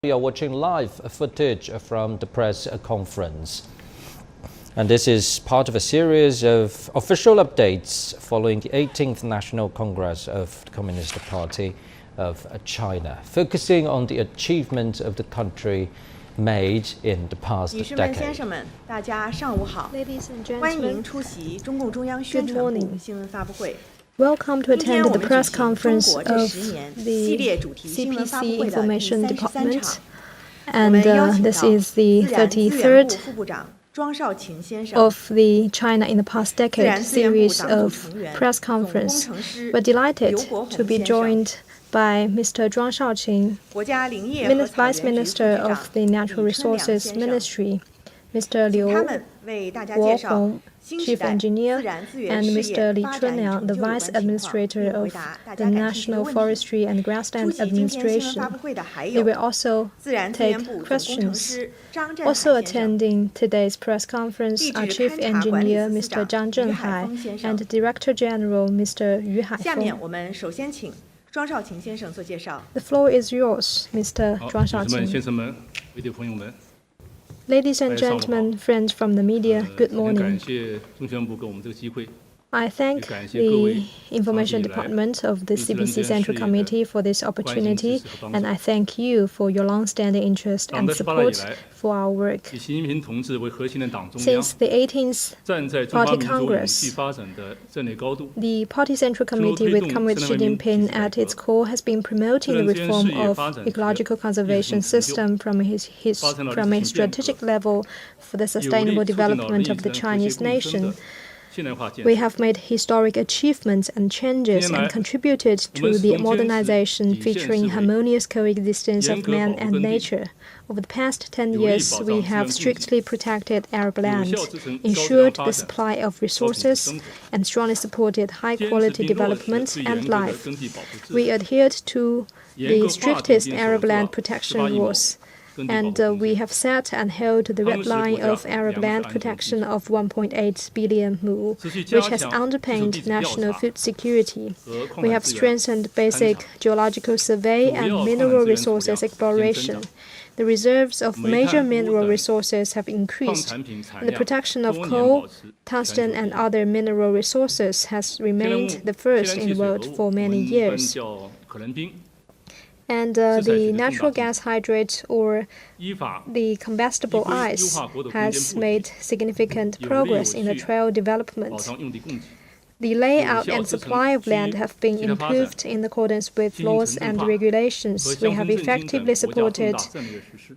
We are watching live footage from the press conference. And this is part of a series of official updates following the 18th National Congress of the Communist Party of China, focusing on the achievement of the country made in the past decade. Ladies and gentlemen, good morning. Welcome to attend the press conference of the CPC Information Department, and this is the 33rd of the China in the past decade series of press conference. We're delighted to be joined by Mr. Zhuang Shaoqin, Vice Minister of the Natural Resources Ministry, Mr. Liu Guohong, Chief Engineer, and Mr. Li Chunliang, the Vice Administrator of the National Forestry and Grassland Administration. They will also take questions. Also attending today's press conference are Chief Engineer Mr. Zhang Zhenghai and Director General Mr. Yu Haifeng. The floor is yours, Mr. Zhuang Shaoqin. Ladies and gentlemen, friends from the media, good morning. I thank the Information Department of the CPC Central Committee for this opportunity, and I thank you for your long-standing interest and support for our work. Since the 18th Party Congress, the Party Central Committee with Comrade Xi Jinping at its core has been promoting the reform of ecological conservation system from a strategic level for the sustainable development of the Chinese nation. We have made historic achievements and changes and contributed to the modernization featuring harmonious coexistence of man and nature. Over the past 10 years, we have strictly protected Arab land, ensured the supply of resources, and strongly supported high-quality development and life. We adhered to the strictest Arab land protection rules, and we have set and held the red line of Arab land protection of 1.8 billion mu, which has underpinned national food security. We have strengthened basic geological survey and mineral resources exploration. The reserves of major mineral resources have increased, and the production of coal, tungsten, and other mineral resources has remained the first in the world for many years. And the natural gas hydrate or the combustible ice has made significant progress in the trail development. The layout and supply of land have been improved in accordance with laws and regulations. We have effectively supported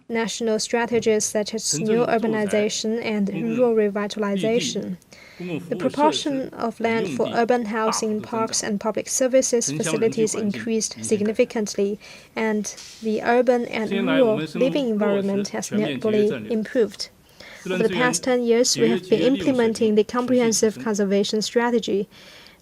national strategies such as new urbanization and rural revitalization. The proportion of land for urban housing, parks, and public services facilities increased significantly, and the urban and rural living environment has notably improved. Over the past 10 years, we have been implementing the comprehensive conservation strategy.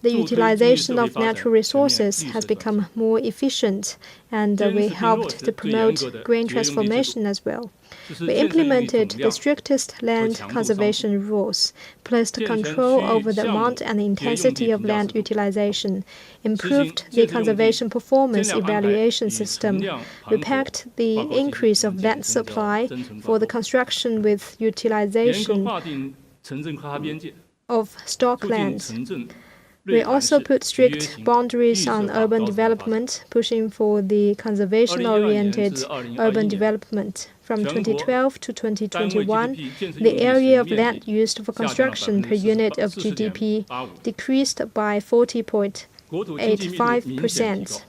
The utilization of natural resources has become more efficient, and we helped to promote green transformation as well. We implemented the strictest land conservation rules, placed control over the amount and intensity of land utilization, improved the conservation performance evaluation system, repacked the increase of land supply for the construction with utilization of stock land. We also put strict boundaries on urban development, pushing for the conservation-oriented urban development. From 2012 to 2021, the area of land used for construction per unit of GDP decreased by 40.85%.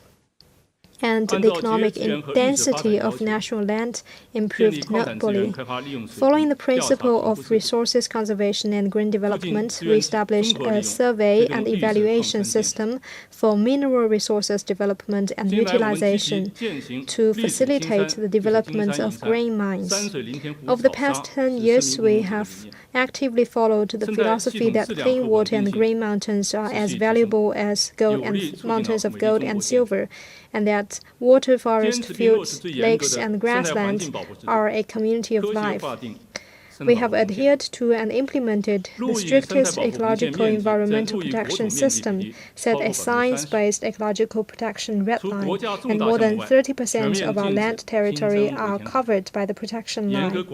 And the economic density of national land improved notably. Following the principle of resources conservation and green development, we established a survey and evaluation system for mineral resources development and utilization to facilitate the development of grain mines. Over the past 10 years, we have actively followed the philosophy that clean water and green mountains are as valuable as gold and mountains of gold and silver, and that water, forest, fields, lakes, and grassland are a community of life. We have adhered to and implemented the strictest ecological environmental protection system, set a science-based ecological protection red line, and more than 30% of our land territory are covered by the protection line.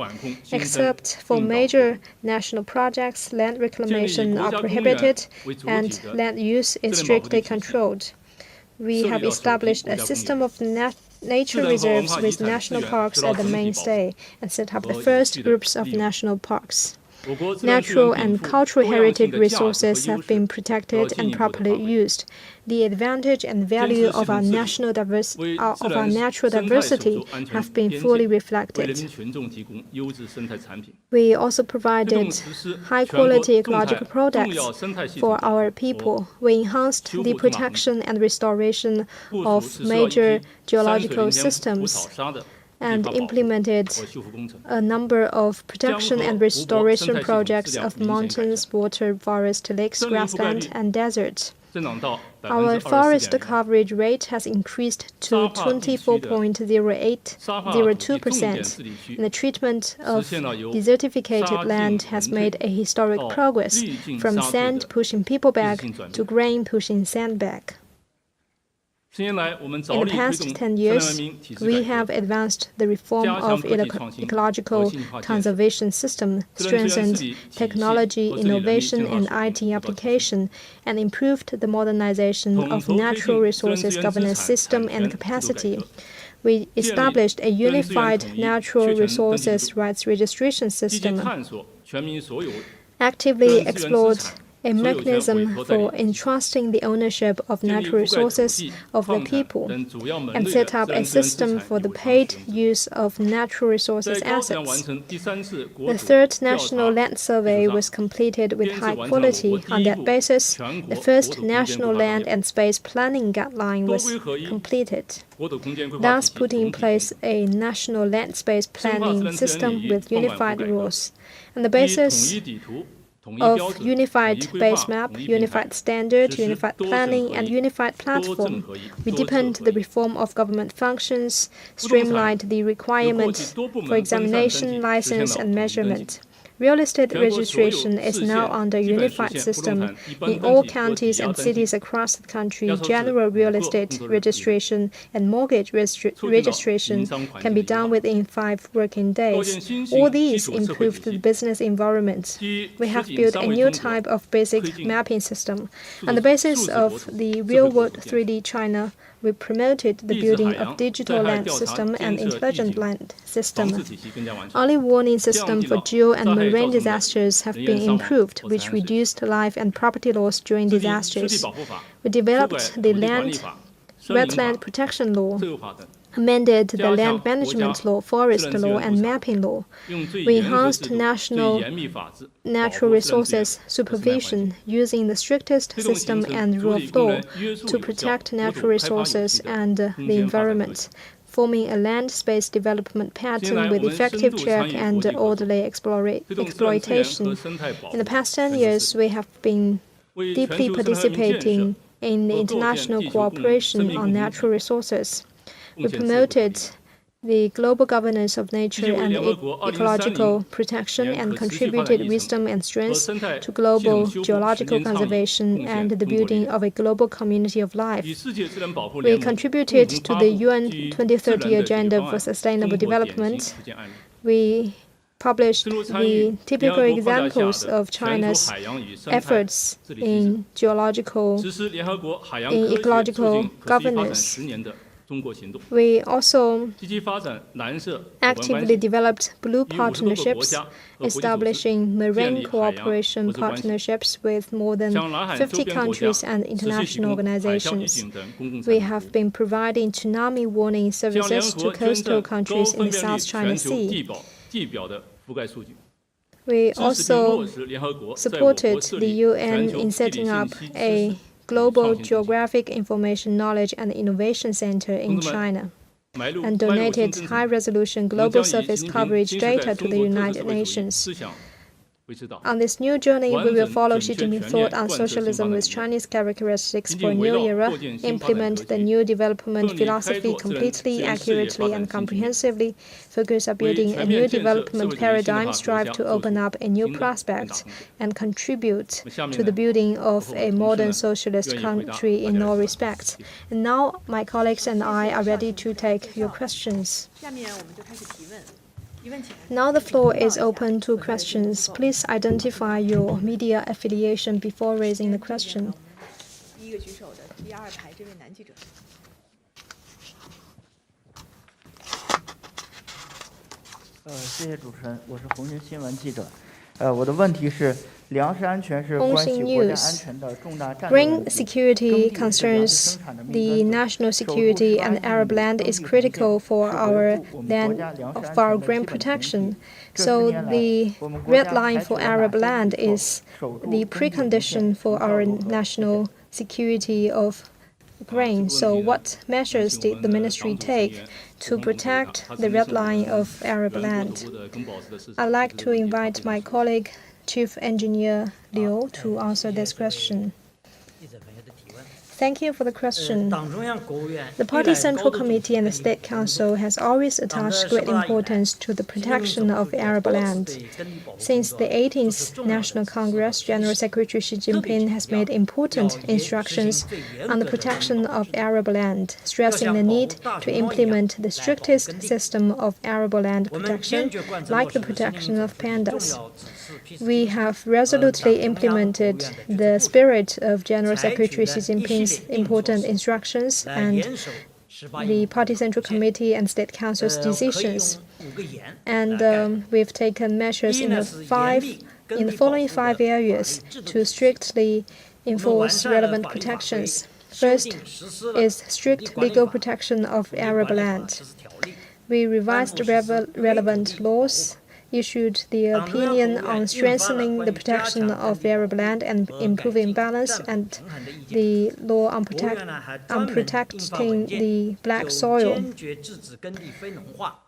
Except for major national projects, land reclamation are prohibited and land use is strictly controlled. We have established a system of nature reserves with national parks at the mainstay and set up the first groups of national parks. Natural and cultural heritage resources have been protected and properly used. The advantage and value of our natural diversity have been fully reflected. We also provided high-quality ecological products for our people. We enhanced the protection and restoration of major geological systems and implemented a number of protection and restoration projects of mountains, water, forest, lakes, grassland, and deserts. Our forest coverage rate has increased to 24.02%, and the treatment of desertificated land has made a historic progress from sand pushing people back to grain pushing sand back. In the past 10 years, we have advanced the reform of ecological conservation system, strengthened technology, innovation, and IT application, and improved the modernization of natural resources governance system and capacity. We established a unified natural resources rights registration system, actively explored a mechanism for entrusting the ownership of natural resources of the people, and set up a system for the paid use of natural resources assets. The third National Land Survey was completed with high quality. On that basis, the first National Land and Space Planning Guideline was completed, thus putting in place a national land space planning system with unified rules. On the basis of unified base map, unified standard, unified planning, and unified platform, we deepened the reform of government functions, streamlined the requirement for examination, license, and measurement. Real estate registration is now under a unified system. In all counties and cities across the country, general real estate registration and mortgage registration can be done within 5 working days. All these improved the business environment. We have built a new type of basic mapping system. On the basis of the real-world 3D China, we promoted the building of digital land system and intelligent land system. Early warning system for geo and marine disasters have been improved, which reduced life and property loss during disasters. We developed the land wetland protection law, amended the land management law, forest law, and mapping law. We enhanced national natural resources supervision using the strictest system and rule of law to protect natural resources and the environment, forming a land space development pattern with effective check and orderly exploitation. In the past 10 years, we have been deeply participating in the international cooperation on natural resources. We promoted the global governance of nature and ecological protection and contributed wisdom and strength to global geological conservation and the building of a global community of life. We contributed to the UN 2030 Agenda for Sustainable Development. We published the typical examples of China's efforts in ecological governance. We also actively developed blue partnerships, establishing marine cooperation partnerships with more than 50 countries and international organizations. We have been providing tsunami warning services to coastal countries in the South China Sea. We also supported the UN in setting up a Global Geographic Information Knowledge and Innovation Center in China, and donated high-resolution global surface coverage data to the United Nations. On this new journey, we will follow Xi Jinping's thought on socialism with Chinese characteristics for a new era, implement the new development philosophy completely, accurately, and comprehensively, focus on building a new development paradigm, strive to open up a new prospect, and contribute to the building of a modern socialist country in all respects. And now, my colleagues and I are ready to take your questions. Now the floor is open to questions. Please identify your media affiliation before raising the question. 谢谢主持人，我是红星新闻记者。我的问题是，粮食安全是关系国家安全的重大战略问 Grain 题。 security concerns the national security, and Arab land is critical for our grain protection. So the red line for Arab land is the precondition for our national security of grain. So what measures did the ministry take to protect the red line of Arab land? I'd like to invite my colleague, Chief Engineer Liu, to answer this question. Thank you for the question. The Party Central Committee and the State Council has always attached great importance to the protection of Arab land. Since the 18th National Congress, General Secretary Xi Jinping has made important instructions on the protection of Arab land, stressing the need to implement the strictest system of Arab land protection, like the protection of pandas. We have resolutely implemented the spirit of General Secretary Xi Jinping's important instructions and the Party Central Committee and State Council's decisions. And we've taken measures in the following 5 areas to strictly enforce relevant protections. First is strict legal protection of Arab land. We revised relevant laws, issued the opinion on strengthening the protection of Arab land and improving balance, and the law on protecting the black soil.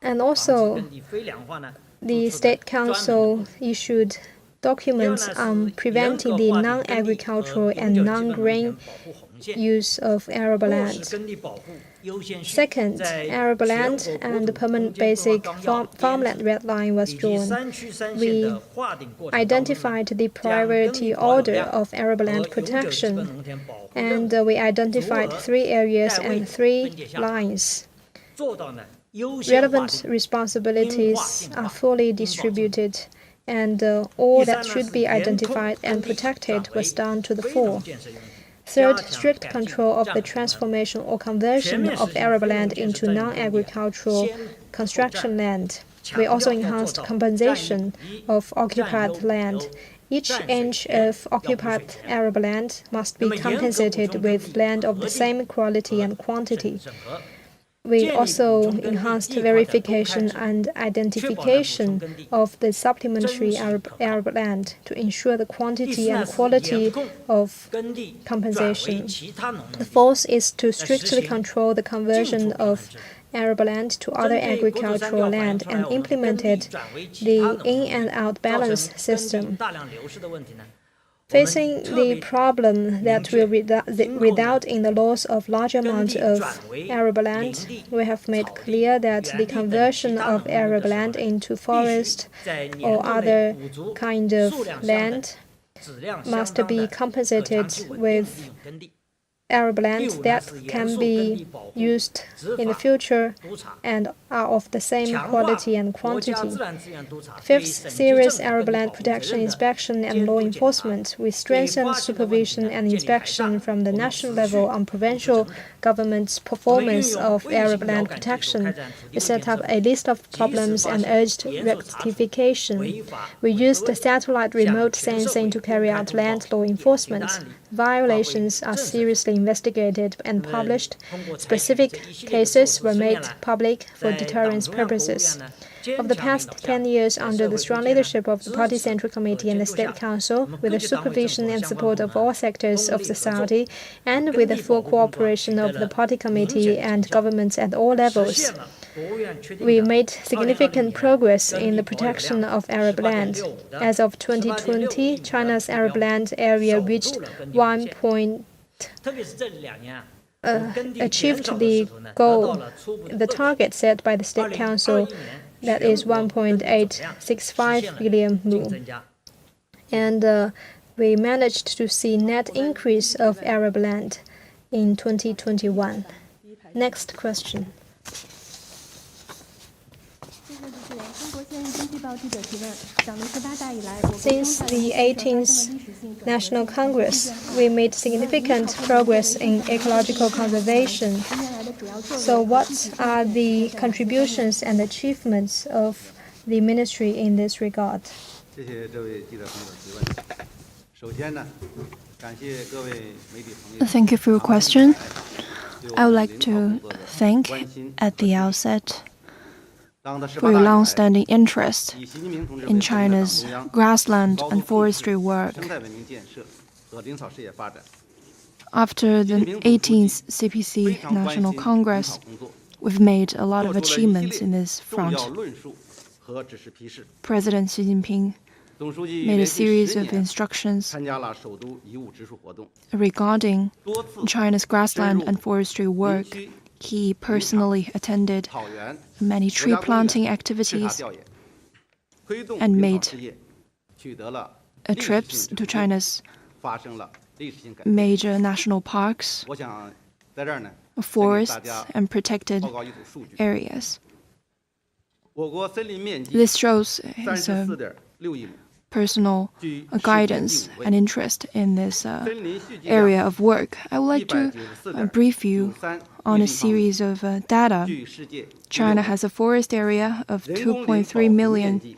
And also, the State Council issued documents on preventing the non-agricultural and non-grain use of Arab land. Second, Arab land and the permanent basic farmland red line was drawn. We identified the priority order of Arab land protection, and we identified 3 areas and 3 lines. Relevant responsibilities are fully distributed, and all that should be identified and protected was done to the fore. Third, strict control of the transformation or conversion of Arab land into non-agricultural construction land. We also enhanced compensation of occupied land. Each inch of occupied Arab land must be compensated with land of the same quality and quantity. We also enhanced verification and identification of the supplementary Arab land to ensure the quantity and quality of compensation. The fourth is to strictly control the conversion of Arab land to other agricultural land and implemented the in and out balance system. Facing the problem that will result in the loss of large amounts of Arab land, we have made clear that the conversion of Arab land into forest or other kind of land must be compensated with Arab land that can be used in the future and are of the same quality and quantity. Fifth, serious Arab land protection inspection and law enforcement. We strengthened supervision and inspection from the national level on provincial government's performance of Arab land protection. We set up a list of problems and urged rectification. We used satellite remote sensing to carry out land law enforcement. Violations are seriously investigated and published. Specific cases were made public for deterrence purposes. Of the past 10 years, under the strong leadership of the Party Central Committee and the State Council, with the supervision and support of all sectors of society, and with the full cooperation of the Party Committee and governments at all levels, we made significant progress in the protection of arable land. As of 2020, China's arable land area reached achieved the goal, the target set by the State Council, that is 1.865 billion mu. And we managed to see net increase of arable land in 2021. Next question. Since the 18th National Congress, we made significant progress in ecological conservation. So what are the contributions and achievements of the ministry in this regard? Thank you for your question. I would like to thank at the outset for your long-standing interest in China's grassland and forestry work. After the 18th CPC National Congress, we've made a lot of achievements in this front. President Xi Jinping made a series of instructions regarding China's grassland and forestry work. He personally attended many tree planting activities and made trips to China's major national parks, forests, and protected areas. This shows his personal guidance and interest in this area of work. I would like to brief you on a series of data. China has a forest area of 2.3 million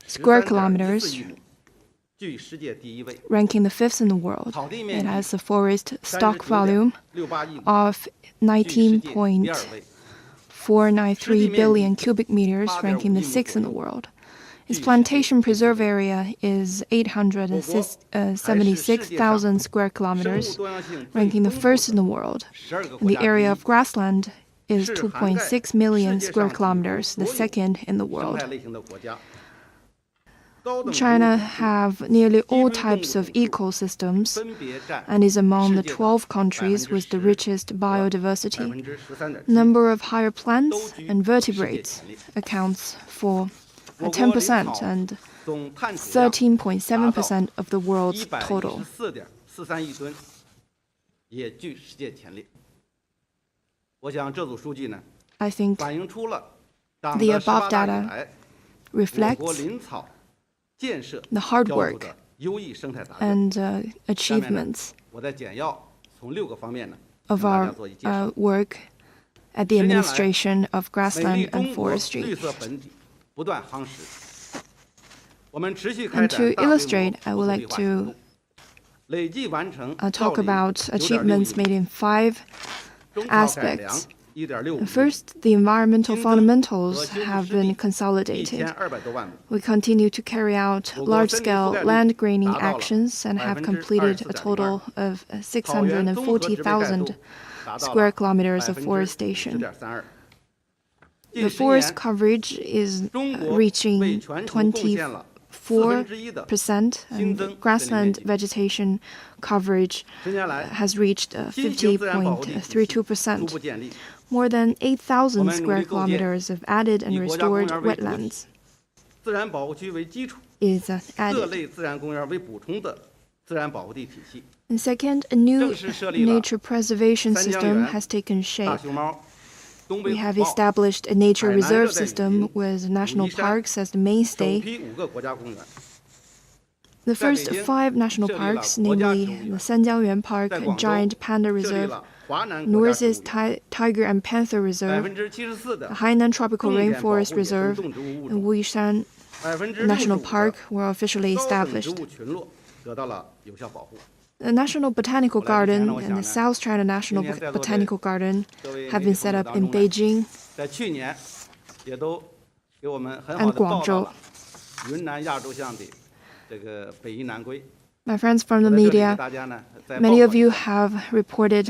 square kilometers, ranking the 5th in the world. It has a forest stock volume of 19.493 billion cubic meters, ranking the 6th in the world. Its plantation preserve area is 876,000 square kilometers, ranking the 1st in the world. And the area of grassland is 2.6 million square kilometers, the 2nd in the world. China have nearly all types of ecosystems and is among the 12 countries with the richest biodiversity. Number of higher plants and vertebrates accounts for 10% and 13.7% of the world's total. I think the above data reflects the hard work and achievements of our work at the administration of grassland and forestry. And to illustrate, I would like to talk about achievements made in 5 aspects. First, the environmental fundamentals have been consolidated. We continue to carry out large-scale land greening actions and have completed a total of 640,000 square kilometers of forestation. The forest coverage is reaching 24%, and the grassland vegetation coverage has reached 50.32%. More than 8,000 square kilometers of added and restored wetlands is added. And second, a new nature preservation system has taken shape. We have established a nature reserve system with national parks as the mainstay. The first 5 national parks, namely the Sanjiangyuan Park, Giant Panda Reserve, Northeast Tiger and Panther Reserve, the Hainan Tropical Rainforest Reserve, and Wuishan National Park, were officially established. The National Botanical Garden and the South China National Botanical Garden have been set up in Beijing and Guangzhou. My friends from the media, many of you have reported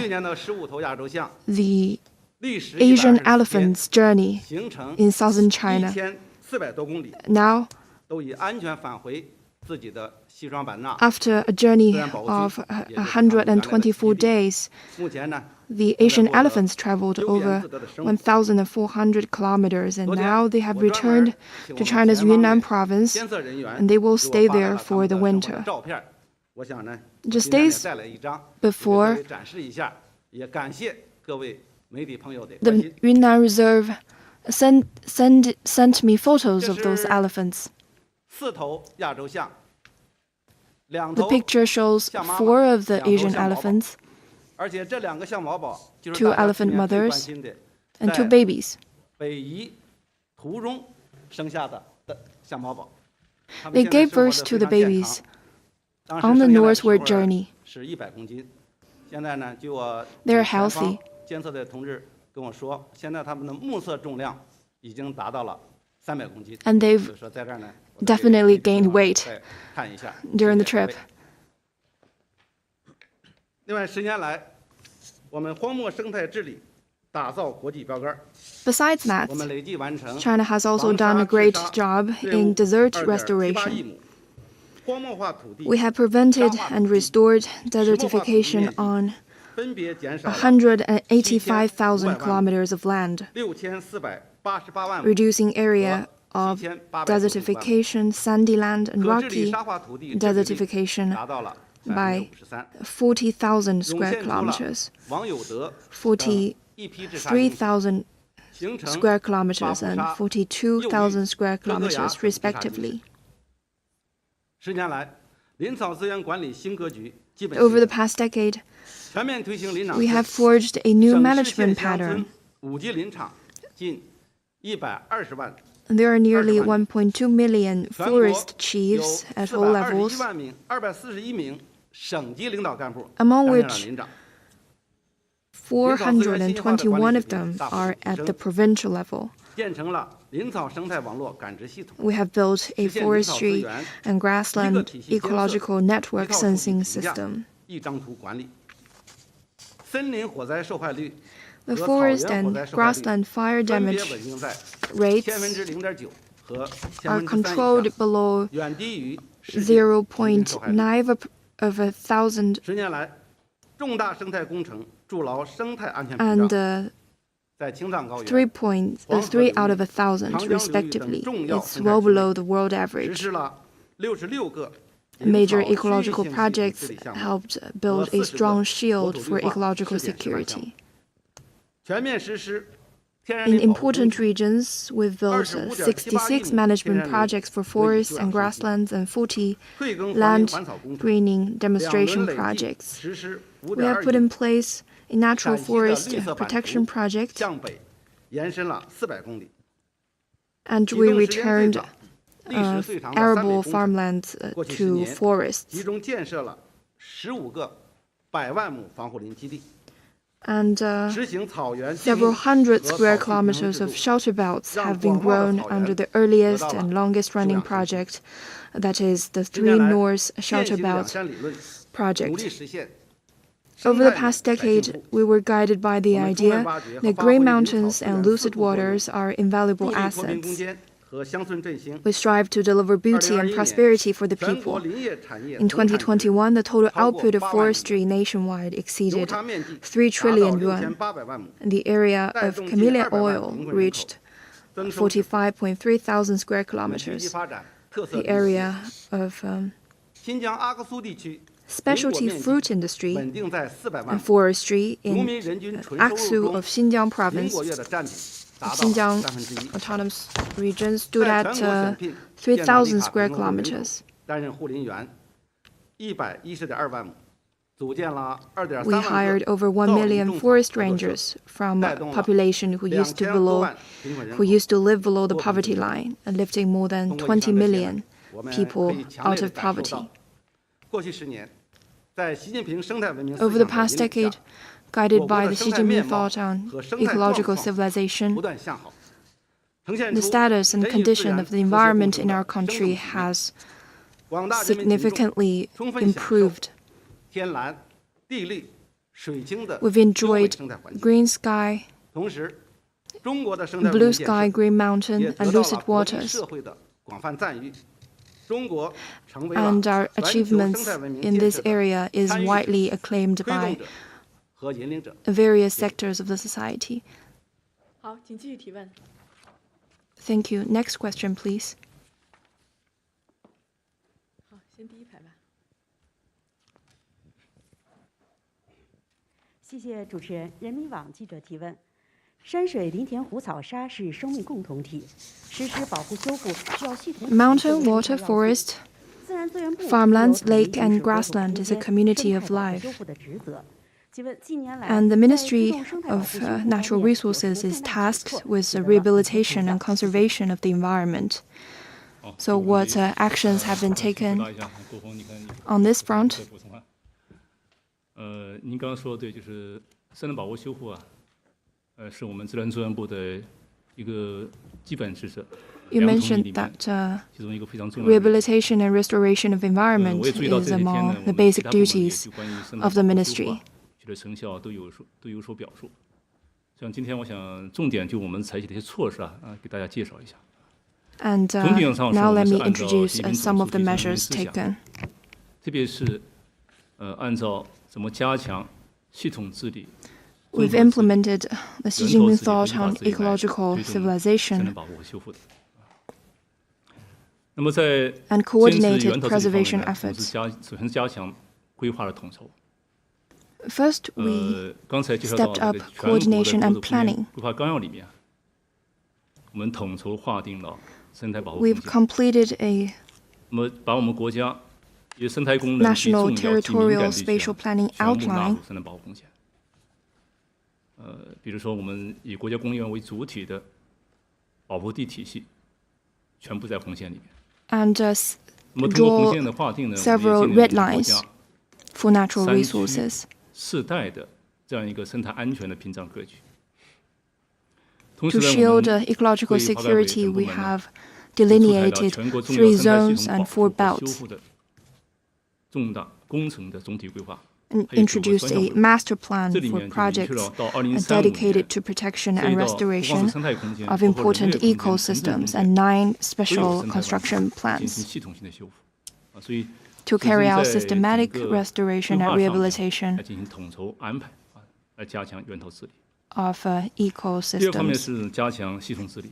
the Asian elephants journey in southern China. Now, after a journey of 124 days, the Asian elephants traveled over 1,400 kilometers, and now they have returned to China's Yunnan province, and they will stay there for the winter. Just days before, the Yunnan Reserve sent me photos of those elephants. The picture shows 4 of the Asian elephants, 2 elephant mothers, and 2 babies. They gave birth to the babies on the northward journey. They're healthy. And they've definitely gained weight during the trip. Besides that, China has also done a great job in desert restoration. We have prevented and restored desertification on 185,000 kilometers of land, reducing area of desertification, sandy land, and rocky desertification by 40,000 square kilometers, 43,000 square kilometers, and 42,000 square kilometers, respectively. Over the past decade, we have forged a new management pattern. There are nearly 1.2 million forest chiefs at all levels, among which 421 of them are at the provincial level. We have built a forestry and grassland ecological network sensing system. The forest and grassland fire damage rates are controlled below 0.9 of 1,000 and 3.3 out of 1,000, respectively. It's well below the world average. Major ecological projects helped build a strong shield for ecological security. In important regions, we've built 66 management projects for forests and grasslands and 40 land greening demonstration projects. We have put in place a natural forest protection project, and we returned arable farmland to forests. And several hundred square kilometers of shelter belts have been grown under the earliest and longest-running project, that is the 3 North Shelter Belt project. Over the past decade, we were guided by the idea that Green Mountains and lucid waters are invaluable assets. We strive to deliver beauty and prosperity for the people. In 2021, the total output of forestry nationwide exceeded 3 trillion yuan, and the area of camellia oil reached 45.3 thousand square kilometers. The area of specialty fruit industry and forestry in Aksu of Xinjiang province, Xinjiang Autonomous Region, stood at 3,000 square kilometers. We hired over 1 million forest rangers from a population who used to live below the poverty line, and lifting more than 20 million people out of poverty. Over the past decade, guided by the Xi Jinping thought on ecological civilization, the status and condition of the environment in our country has significantly improved. We've enjoyed green sky, Blue Sky, Green Mountain, and Lucid Waters. And our achievements in this area is widely acclaimed by various sectors of the society. Thank you. Next question, please. 谢谢主持人。人民网记者提问：山水林田湖草沙是生命共同体，实施保护修复需要系统。Mountain, water, forest, farmlands, lake, and grassland is a community of life. And the Ministry of Natural Resources is tasked with the rehabilitation and conservation of the environment. So what actions have been taken on this front? 您刚刚说的对，就是森林保护修复啊，是我们自然资源部的一个基本职责。You mentioned that rehabilitation and restoration of environment is among the basic duties of the ministry. 取得成效都有所表述。像今天我想重点就我们采取的一些措施给大家介绍一下。And now let me introduce some of the measures taken. 特别是按照怎么加强系统治理。 We've implemented the Xi Jinping thought on ecological civilization and coordinated preservation efforts. First, we stepped up coordination and planning. We've completed a national territorial spatial planning outline. 比如说，我们以国家公园为主体的保护地体系，全部在红线里面。And draw several red lines for natural resources. 世代的这样一个生态安全的屏障格局。 To shield ecological security, we have delineated 3 zones and 4 belts. 重大工程的总体规划。 And introduced a master plan for projects dedicated to protection and restoration of important ecosystems and 9 special construction plans to carry out systematic restoration and rehabilitation of ecosystems. 加强系统治理，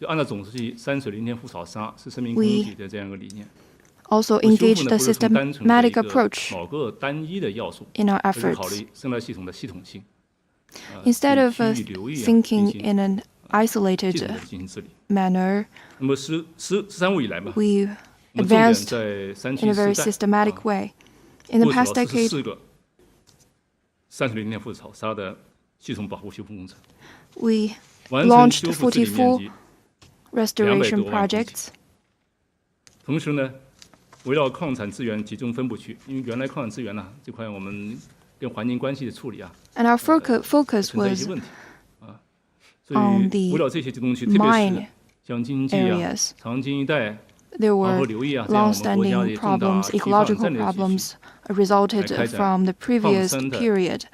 就按照总书记山水林田湖草沙是生命共同体的这样一个理念。 Also engaged a systematic approach in our efforts. Instead of thinking in an isolated manner, we advanced in a very systematic way. In the past decade, we launched 44 restoration projects. 同时呢， 围绕矿产资源集中分布区，因为原来矿产资源这块我们跟环境关系的处理and our focus was on the mine areas. There were long-standing problems, ecological problems resulted from the previous period.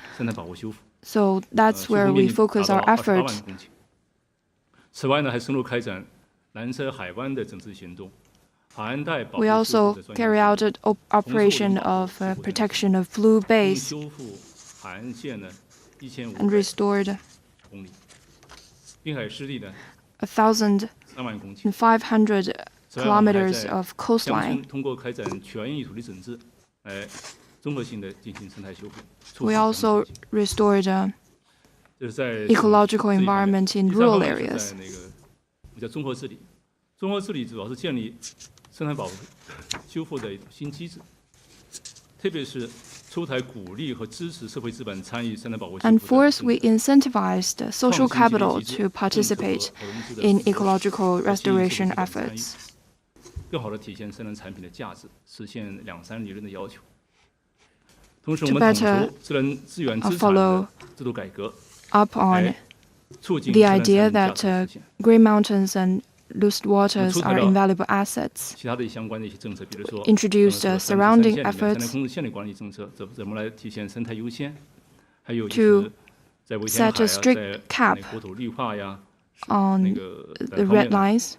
So that's where we focus our effort. 此外呢，还深入开展蓝色海湾的整治行动。 We also carry out an operation of protection of blue bays and restored 1,500 kilometers of coastline. We also restored ecological environment in rural areas. 生态保护修复的一种新机制，特别是出台鼓励和支持社会资本参与生态保护。And fourth, we incentivized social capital to participate in ecological restoration efforts. 更好地体现生产产品的价值，实现2、3利润的要求。同时，我 To 们统 better 筹自然资源资产的制度改革， up on 促进 the 生态 idea 产品价 that 值实现。 green mountains and lucid waters are invaluable assets. 其他的相关的一些政策，比如说 Introduced surrounding 生态 efforts 空线的管理政策，怎么来体现生态优先？还有就 to 是 set a strict cap on the red lines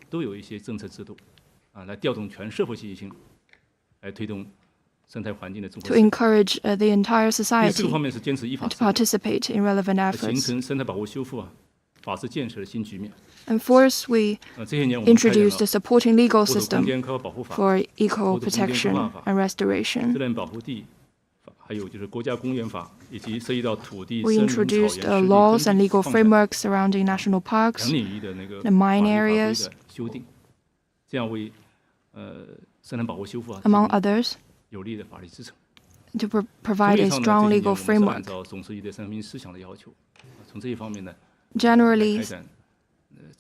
to encourage the entire society to participate in relevant efforts. And fourth, we introduced a supporting legal system for eco-protection and restoration. We introduced laws and legal frameworks surrounding national parks, the mine areas, among others, to provide a strong legal framework. Generally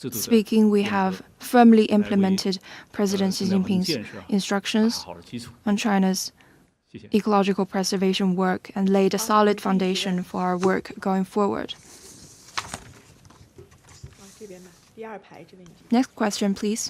speaking, we have firmly implemented President Xi Jinping's instructions on China's ecological preservation work and laid a solid foundation for our work going forward. Next question, please.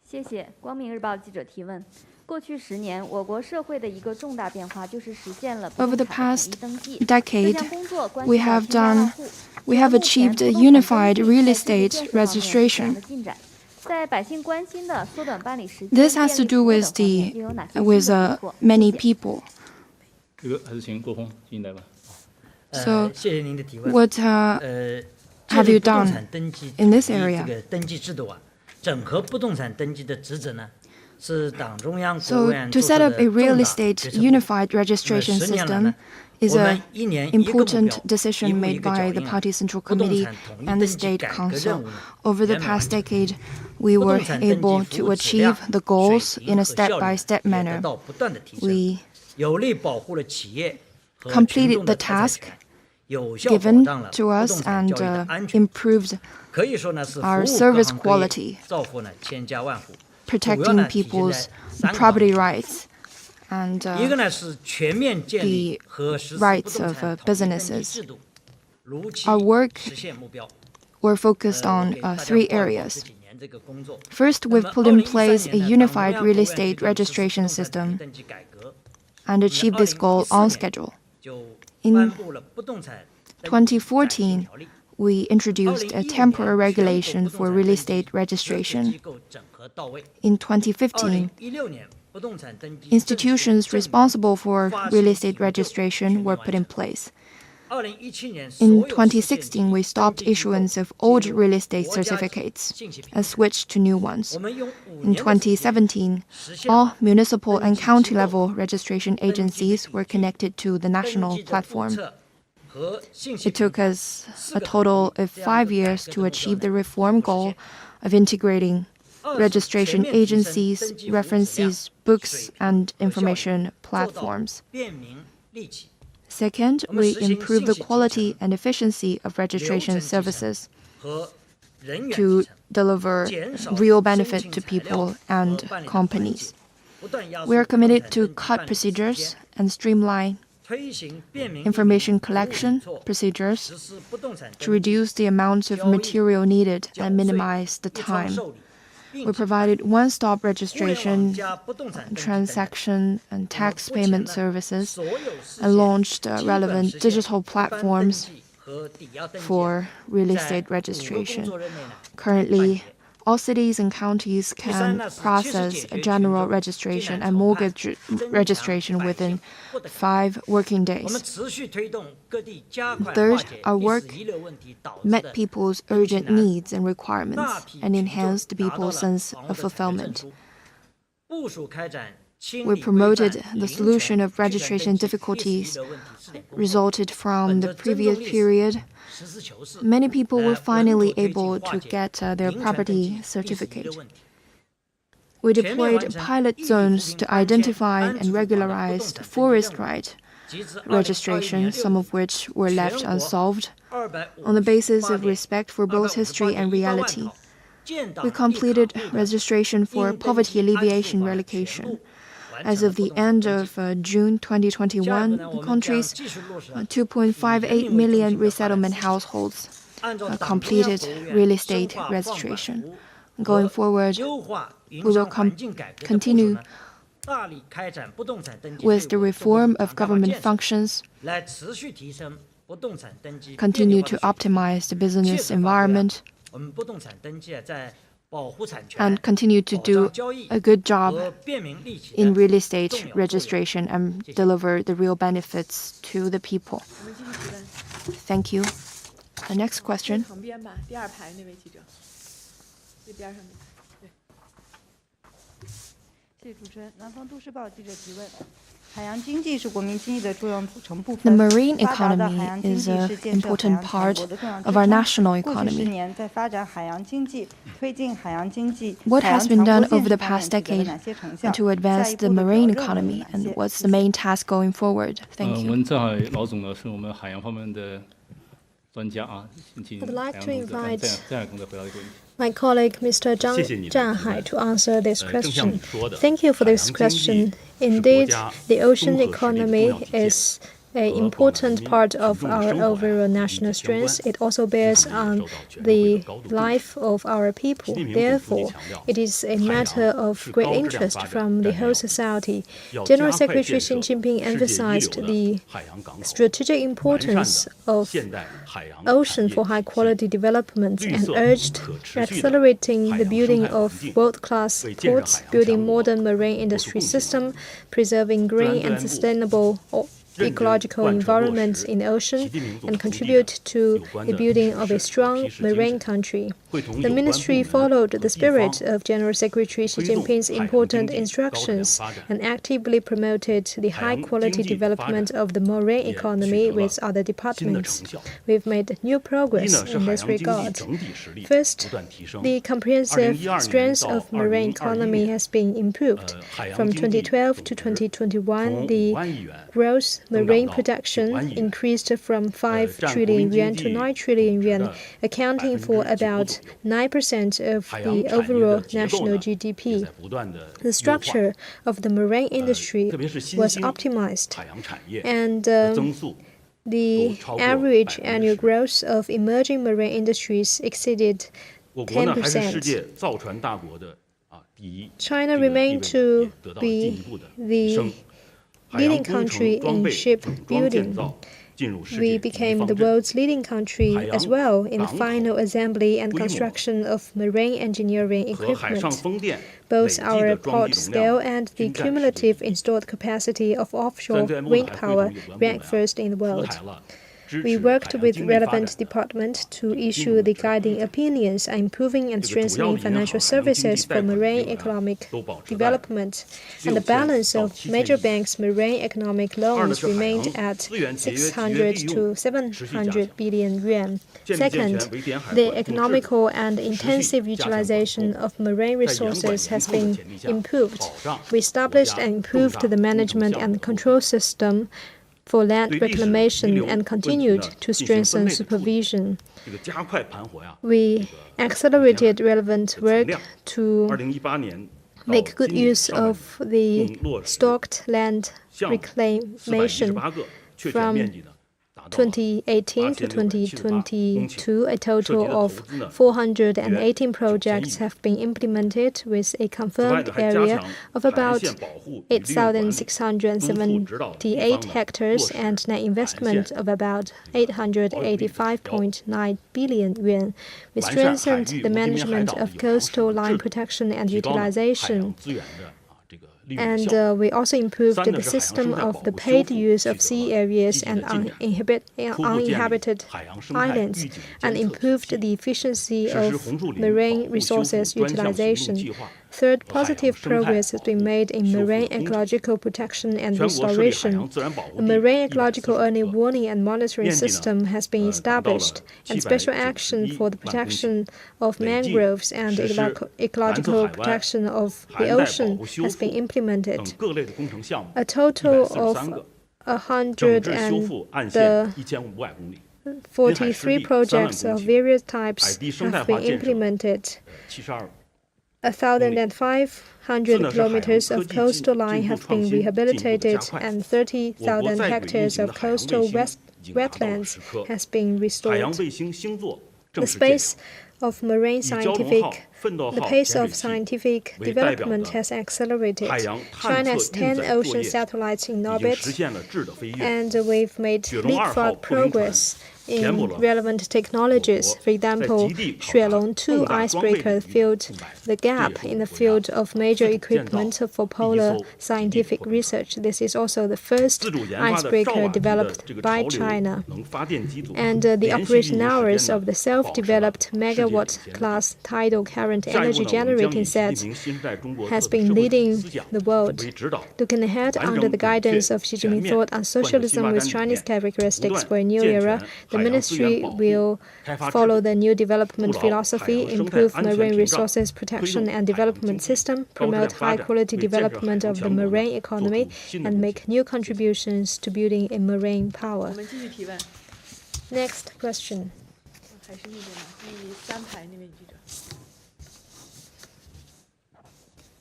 谢谢光明日报记者提问。过去10年，我国社会的一个重大变化就是实现了不 Over 动 the 产 past 统一登记。 decade, 这项工作关 we 系到 have 添加万 done 户。 we have achieved 不动产登 unified 记 real 在 estate 基础建设方面取得 registration. 了进展。在百姓关心的缩短办理时间、 This has to 便利 do 服务 with 等方面 the 又有哪些 with 新的突破？ many 谢谢。 people. 这个还是请郭宏进来吧。 So 谢谢您的提问。 what have you 不动 done 产登记 in this 这 area? 个登记制度啊，整合不动产登记的职责呢，是党中央、国务 So 院 to 做 set 出 up 的 a 重 real 大 estate 决策部署。 unified registration 10年来 system 呢， is 我们 an 一年一个目标， important decision 一步一 made 个脚 by the 印啊。 Party Central 不动 Committee 产统一 and 登 the 记 State 改革任 Council. 务呢， Over the 圆满 past 完成。 decade, we 不 were 动产登记 able 服 to 务质量 achieve the goals 水 in 平 a 和效率 step-by-step 也 manner. 得到不断的提升， We 有力保护了企业和 completed 群众的 the 财产 task 权，有效保 given 障了 to 不 us 动产 and 交易的安全。 improved 可以说呢是服 our 务各 service 行各业 quality, 造福了千家万户。 protecting people's property rights and 一个呢是全面建立 the 和实施不 rights 动 of 产统一登记 businesses. 制度，如期 Our work 实现目标。 were focused on 给大家 three 报告 areas. 这几年这个工作。 First, 那 we've 么 put in 2013 place a 年呢， unified 党中央 real 国务院 estate 推动实施 registration 不动产统一 system 登记改革， and achieved this goal on schedule. 就 In 颁布了不动产登记改革2014, 条例。 we introduced a temporary regulation for real estate registration. 机构整合到位。 In 2015, 2016年，不动产登记 institutions responsible for real estate registration were put in place. 2017年， In 所有 2016, we stopped issuance of old real estate certificates and switched to new ones. 我们用5 In 年的时间 2017, all municipal and county-level registration agencies were connected to the national 登记的注 platform. 册和信息 It took us a total of 5 years to achieve the reform goal of integrating registration agencies, references, books, and information 做到 platforms. 便民利己。 Second, we improved the quality and efficiency of registration services 和人员 to 集成 deliver 减少 real 申 benefit 请 to 材料 people 和 and 办理的环节， companies. 不断压缩 We are 不动 committed 产 to 登记 cut 办理时 procedures 间， and streamline 推行便民 information 利民服务 collection 举措， procedures 实施不动产 to 登记 reduce the amount of material needed 缴 and 税 minimize the 一窗 time. 受理，并 We 且 provided one-stop 互联网 registration, 加不动产登记等等 transaction, and tax 我们 payment 目前呢， services, 所有事 and 件 launched 基本 relevant 实现 digital 一般登 platforms 记和抵押登记 for real 在 estate 5个工 registration. 作日内呢 Currently, all cities and counties can process a general registration and mortgage registration within 5 working 我们 days. 持续推动各地加快 Third, 化解 our 历 work 史遗留问题导致 Met 的 people's 登记 urgent 难 needs and requirements 大批 and 群众 enhanced 达到 people's 了 sense 房屋 of 的财产 fulfillment. 出部署开展清 We 理规 promoted 范 the 零 solution 权 of 去权 registration 登记历史遗 difficulties 留问题试点工作 resulted from the 本着尊重 previous 历史 period. 实事求是 Many people were 稳妥 finally 推进 able 化 to 解 get their 零权登记 property 历史遗 certificate. 留问题 We 全面 deployed 完成 pilot 异地扶 zones 贫 to 搬迁 identify 安置 and 住房的不动 regularize 产登记 forest 任务 right 截至 registration, 2021 some of which were left 全国 unsolved, on the basis of 258 respect for both history and 258.18万 reality. 套建档 We 立卡 completed 户的 registration for 应登 poverty 记安置住 alleviation 房全 relocation. 部完 As 成了 of 不 the 动产 end 登 of 记 June 下一步 2021, 呢 the 我们将 country's 继续落实 2.58 million resettlement households 按照党中央 completed 国务院 real 深 estate 化放管 registration. 服务 Going 和 forward, 优化营 we will 商环境改革的部署 continue 呢大力开展不动产登记 with the 队伍 reform 中 of 长干 government 建设 functions 来持续提升 continue to optimize the business environment, and continue to do a good job in real estate registration and deliver the real benefits to the people. Thank you. The next question. 谢谢主持人。南方都市报记者提问：海洋经济是国民经济的重要组成部 The 分。 marine 发达的海 economy 洋经 is 济 an 是建设海 important 洋强 part 国的重要支 of our 撑。 national 过去10 economy. 年，在发展海洋经济、推进海洋经济、 What 海洋 has been 强 done 国 over 建 the 设方面 past 取得了 decade 哪些成效？ to 下 advance 一 the 步的主要 marine 任务有 economy, 哪 and 些？ what's the main task going forward? Thank 我 you. 们正好老总呢是我们海洋方面的专家啊，请 I'd 海 like 洋 to 同志看 invite 这样同志回答这个问题。 my colleague Mr. Zhang Zhanhai to answer this question. Thank you for this question. Indeed, the ocean economy is an important part of our overall national strength. It also bears on the life of our people. Therefore, it is a matter of great interest from the whole society. General Secretary Xi Jinping emphasized the strategic importance of ocean for high-quality development and urged accelerating the building of world-class ports, building modern marine industry system, preserving green and sustainable ecological environment in the ocean, and contribute to the building of a strong marine country. The ministry followed the spirit of General Secretary Xi Jinping's important instructions and actively promoted the high-quality development of the marine economy with other departments. We've made new progress in this regard. First, the comprehensive strength of marine economy has been improved. From 2012 to 2021, the gross marine production increased from 5 trillion yuan to 9 trillion yuan, accounting for about 9% of the overall national GDP. The structure of the marine industry was optimized, and the average annual growth of emerging marine industries exceeded 10%. China remained to be the leading country in shipbuilding. We became the world's leading country as well in the final assembly and construction of marine engineering equipment. Both our port scale and the cumulative installed capacity of offshore wind power rank first in the world. We worked with relevant departments to issue the guiding opinions on improving and strengthening financial services for marine economic development, and the balance of major banks' marine economic loans remained at 600 to 700 billion yuan. Second, the economical and intensive utilization of marine resources has been improved. We established and improved the management and control system for land reclamation and continued to strengthen supervision. We accelerated relevant work to make good use of the stocked land reclamation. From 2018 to 2022, a total of 418 projects have been implemented with a confirmed area of about 8,678 hectares and net investment of about 885.9 billion yuan. We strengthened the management of coastal line protection and utilization. And we also improved the system of the paid use of sea areas and uninhabited islands, and improved the efficiency of marine resources utilization. Third, positive progress has been made in marine ecological protection and restoration. A marine ecological early warning and monitoring system has been established, and special action for the protection of mangroves and ecological protection of the ocean has been implemented. A total of 143 projects of various types have been implemented. 1,500 kilometers of coastal line have been rehabilitated, and 30,000 hectares of coastal wetlands has been restored. The space of marine scientific The pace of scientific development has accelerated. China has 10 ocean satellites in orbit, and we've made leapfrog progress in relevant technologies. For example, Xuelong-2 icebreaker filled the gap in the field of major equipment for polar scientific research. This is also the first icebreaker developed by China. And the operation hours of the self-developed megawatt-class tidal current energy generating set has been leading the world. Looking ahead, under the guidance of Xi Jinping thought on socialism with Chinese characteristics for a new era, the ministry will follow the new development philosophy, improve marine resources protection and development system, promote high-quality development of the marine economy, and make new contributions to building a marine power. Next question.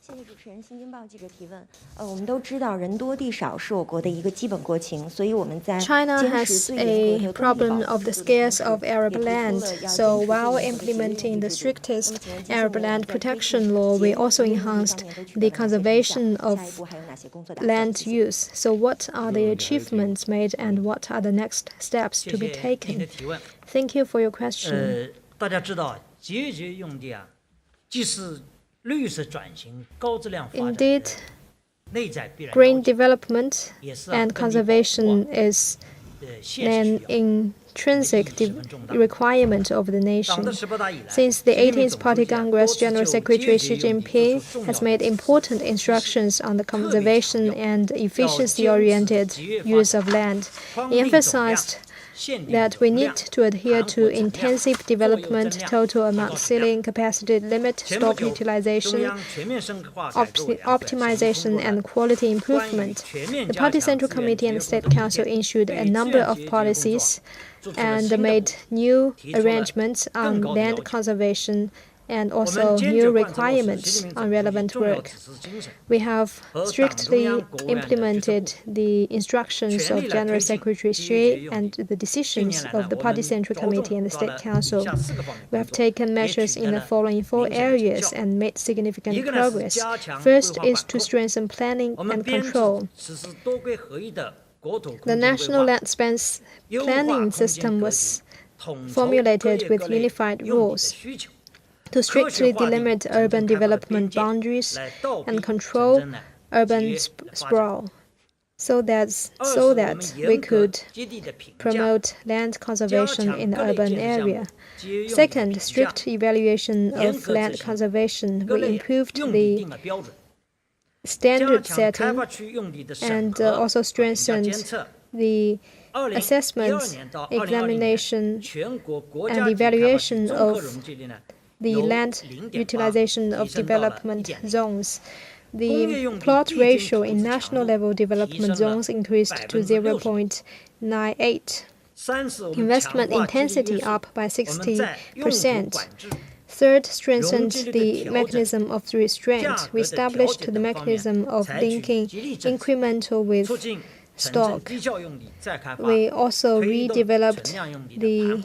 谢谢主持人，新京报记者提问。我们都知道人多地少是我国的一个基本国情，所以我们在 China has a problem of the scarce of Arab land. So while implementing the strictest Arab land protection law, we also enhanced the conservation of land use. So what are the achievements made and what are the next steps to be taken? Thank you for your question. 大家知道，节约用地啊，既是 Indeed, green development and conservation is an intrinsic requirement of the nation. Since the 18th Party Congress, General Secretary Xi Jinping has made important instructions on the conservation and efficiency-oriented use of land. He emphasized that we need to adhere to intensive development, total amount ceiling, capacity limit, stock utilization, optimization, and quality improvement. The Party Central Committee and the State Council issued a number of policies and made new arrangements on land conservation and also new requirements on relevant work. We have strictly implemented the instructions of General Secretary Xi and the decisions of the Party Central Committee and the State Council. We have taken measures in the following 4 areas and made significant progress. First is to strengthen planning and control. The national land space planning system was formulated with unified rules to strictly delimit urban development boundaries and control urban sprawl, so that we could promote land conservation in the urban area. Second, strict evaluation of land conservation. We improved the standard setting and also strengthened the assessment, examination, and evaluation of the land utilization of development zones. The plot ratio in national level development zones increased to 0.98. Investment intensity up by 60%. Third, strengthened the mechanism of restraint. We established the mechanism of linking incremental with stock. We also redeveloped the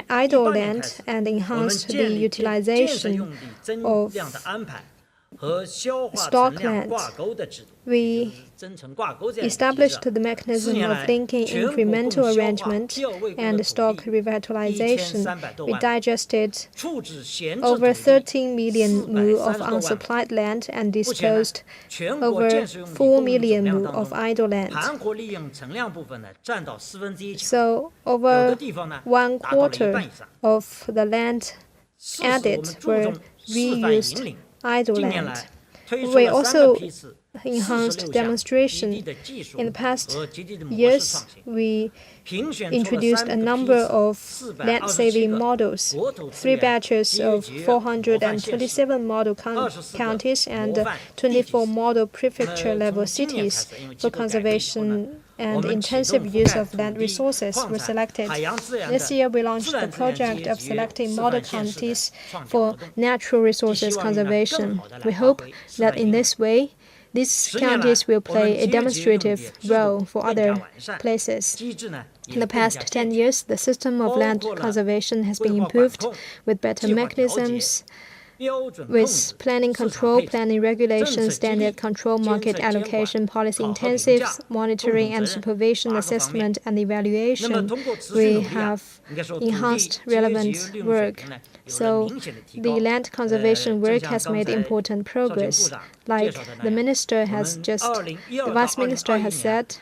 idle land and enhanced the utilization of stock land. We established the mechanism of linking incremental arrangement and stock revitalization. We digested over 13 million mu of unsupplied land and disposed over 4 million mu of idle land. So over 1/4 of the land added were reused idle land. We also enhanced demonstration. In the past years, we introduced a number of land-saving models, 3 batches of 427 model counties and 24 model prefecture-level cities for conservation and intensive use of land resources were selected. This year, we launched the project of selecting model counties for natural resources conservation. We hope that in this way, These counties will play a demonstrative role for other places. In the past 10 years, the system of land conservation has been improved with better mechanisms, with planning control, planning regulation, standard control, market allocation, policy intensives, monitoring and supervision, assessment and evaluation. We have enhanced relevant work. So the land conservation work has made important progress. Like the Vice Minister has said,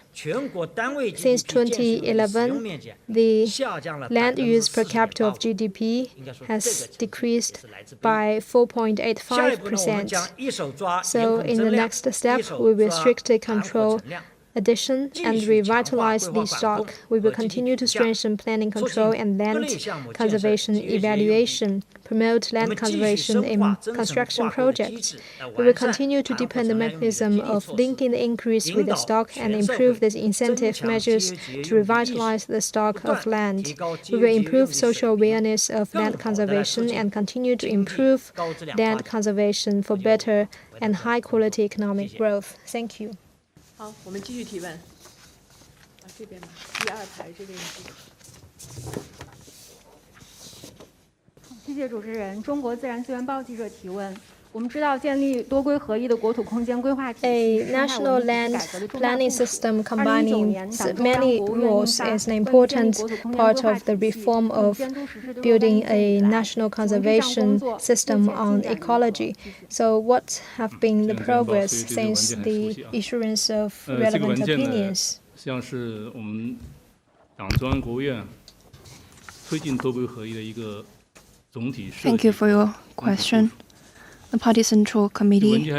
since 2011, the land use per capita of GDP has decreased by 4.85%. So in the next step, we will strictly control addition and revitalize the stock. We will continue to strengthen planning control and land conservation evaluation, promote land conservation in construction projects. We will continue to deepen the mechanism of linking the increase with the stock and improve the incentive measures to revitalize the stock of land. We will improve social awareness of land conservation and continue to improve land conservation for better and high-quality economic growth. Thank you. 好，我们继续提问。这边吧，第二排这边。谢谢主持人。中国自然资源报记者提问。我们知道，建立多规合一的国土空间规划体系， A national land planning system combining many rules is an important part of the reform of building a national conservation system on ecology. So what have been the progress since the issuance of relevant opinions? 像是我们党中央、国务院推进多规合一的一个总体设计。 Thank you for your question. The Party Central Committee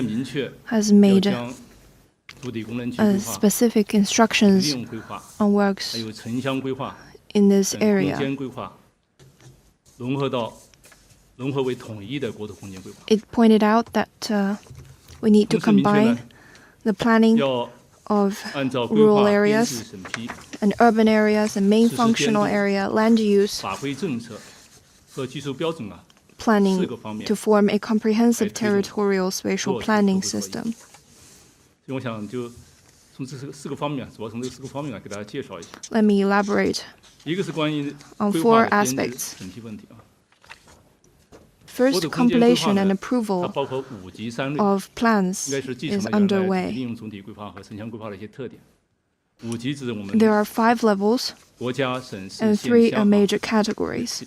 has made specific instructions on works in this area. It pointed out that we need to combine the planning of rural areas and urban areas and main functional area land use planning to form a comprehensive territorial spatial planning system. Let me elaborate on 4 aspects. First, compilation and approval of plans is underway. There are 5 levels and 3 major categories.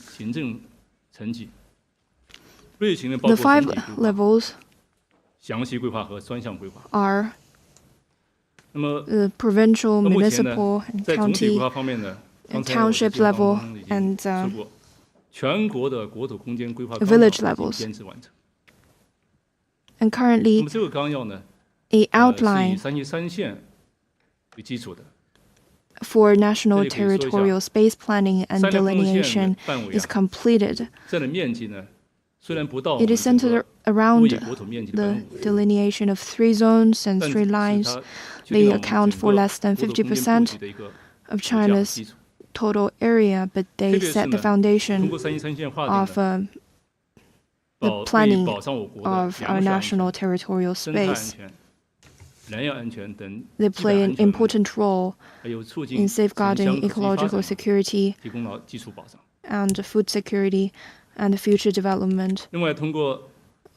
The 5 levels are the provincial, municipal, and county, and township level, and village levels. And currently, an outline for national territorial space planning and delineation is completed. It is centered around the delineation of 3 zones and 3 lines. They account for less than 50% of China's total area, but they set the foundation of the planning of our national territorial space. They play an important role in safeguarding ecological security and food security and the future development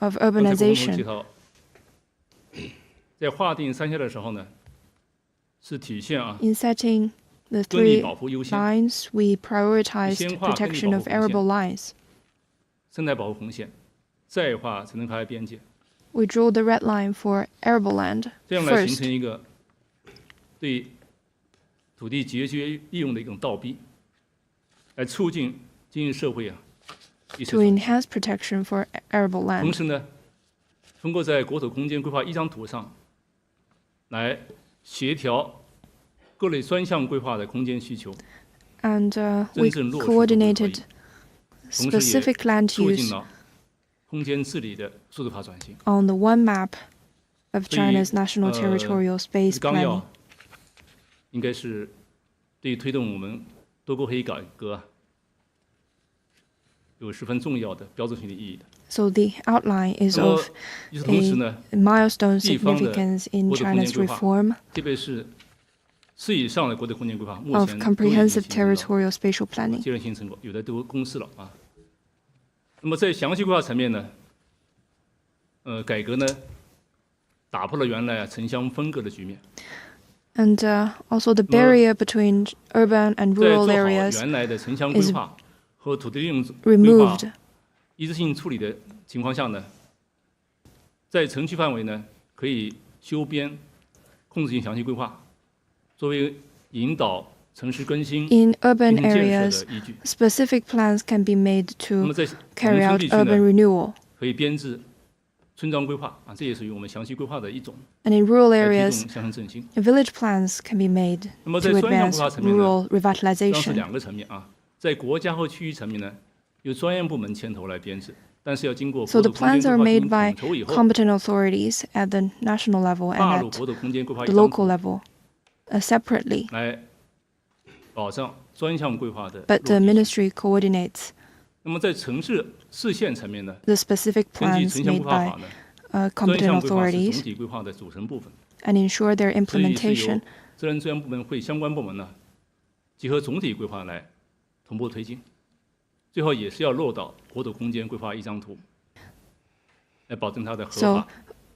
of urbanization. In setting the 3 lines, we prioritized protection of arable lines. We drew the red line for arable land first. To enhance protection for arable land. 同时呢，通过在国土空间规划1张图上，来协调各类专项规划的空间需求。And we coordinated specific land use on the one map of China's national territorial space planning. 应该是对推动我们多沟合一改革有十分重要的标志性的意义的。 So the outline is of a milestone significance in China's reform of comprehensive territorial spatial planning. 阶段性成果有的都公示了啊。那么在详细规划层面呢，改革呢，打破了原来城乡分隔的局面。 And also the barrier between urban and rural areas is removed. 一致性处理的情况下呢，在城区范围呢，可以修编控制性详细规划，作为引导城市更新、 In urban areas, specific plans can be made to carry out urban renewal. 可以编制村庄规划啊，这也属于我们详细规划的一种。 And in rural areas, 向上振兴。 village plans can be made to advance rural 当 revitalization. 是两个层面啊，在国家和区域层面呢，由专业部门牵头来编制，但是要经过 So the plans are made by competent authorities at the national level and at the local level separately. 来保障专项规划的。 But the ministry coordinates 那么在城市市县层面呢， the specific 根据 plans 城乡 made 规划 by 法呢， competent 专项规划是 authorities 总体规划的组成部分， and ensure their 所以是由 implementation. 责任专部门会相关部门呢，结合总体规划来同步推进，最后也是要落到国土空间规划一张图，来保证它的合 So 法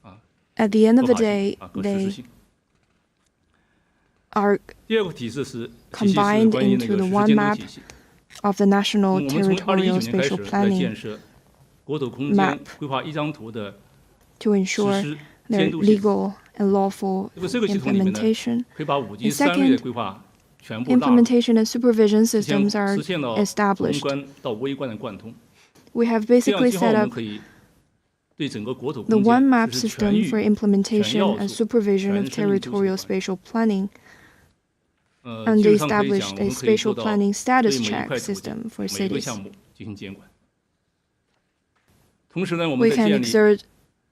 啊 at the end of the 合法性 day, 啊和实施 they 性。 are 第二个体制是 combined 关于那 into 个 the 实施 one 监督 map 体系。 of the 我 national 们从 territorial 2019年开 spatial 始来 planning 建设国土空间 map 规划一张图的 to ensure 实施 their 监督系统。 legal and lawful 那么这个系统里面呢， implementation. 可以把5G The 3类的 second 规划全部纳入， implementation and supervision systems are 实现了 established. 宏观到微观的贯通。 We have 这样 basically 今后 set 我们 up 可以对整个国土 the 空 one 间 map 实施 system 全域 for implementation 全要 and 素 supervision of 全深度 territorial 性管理。 spatial planning. 技 And 术上可以讲， established 我 a 们可以做 spatial 到 planning 对 status 每一 check 块土地、 system for 每一个 cities. 项目进行监管。同时呢，我们 We 在 can 建立 exert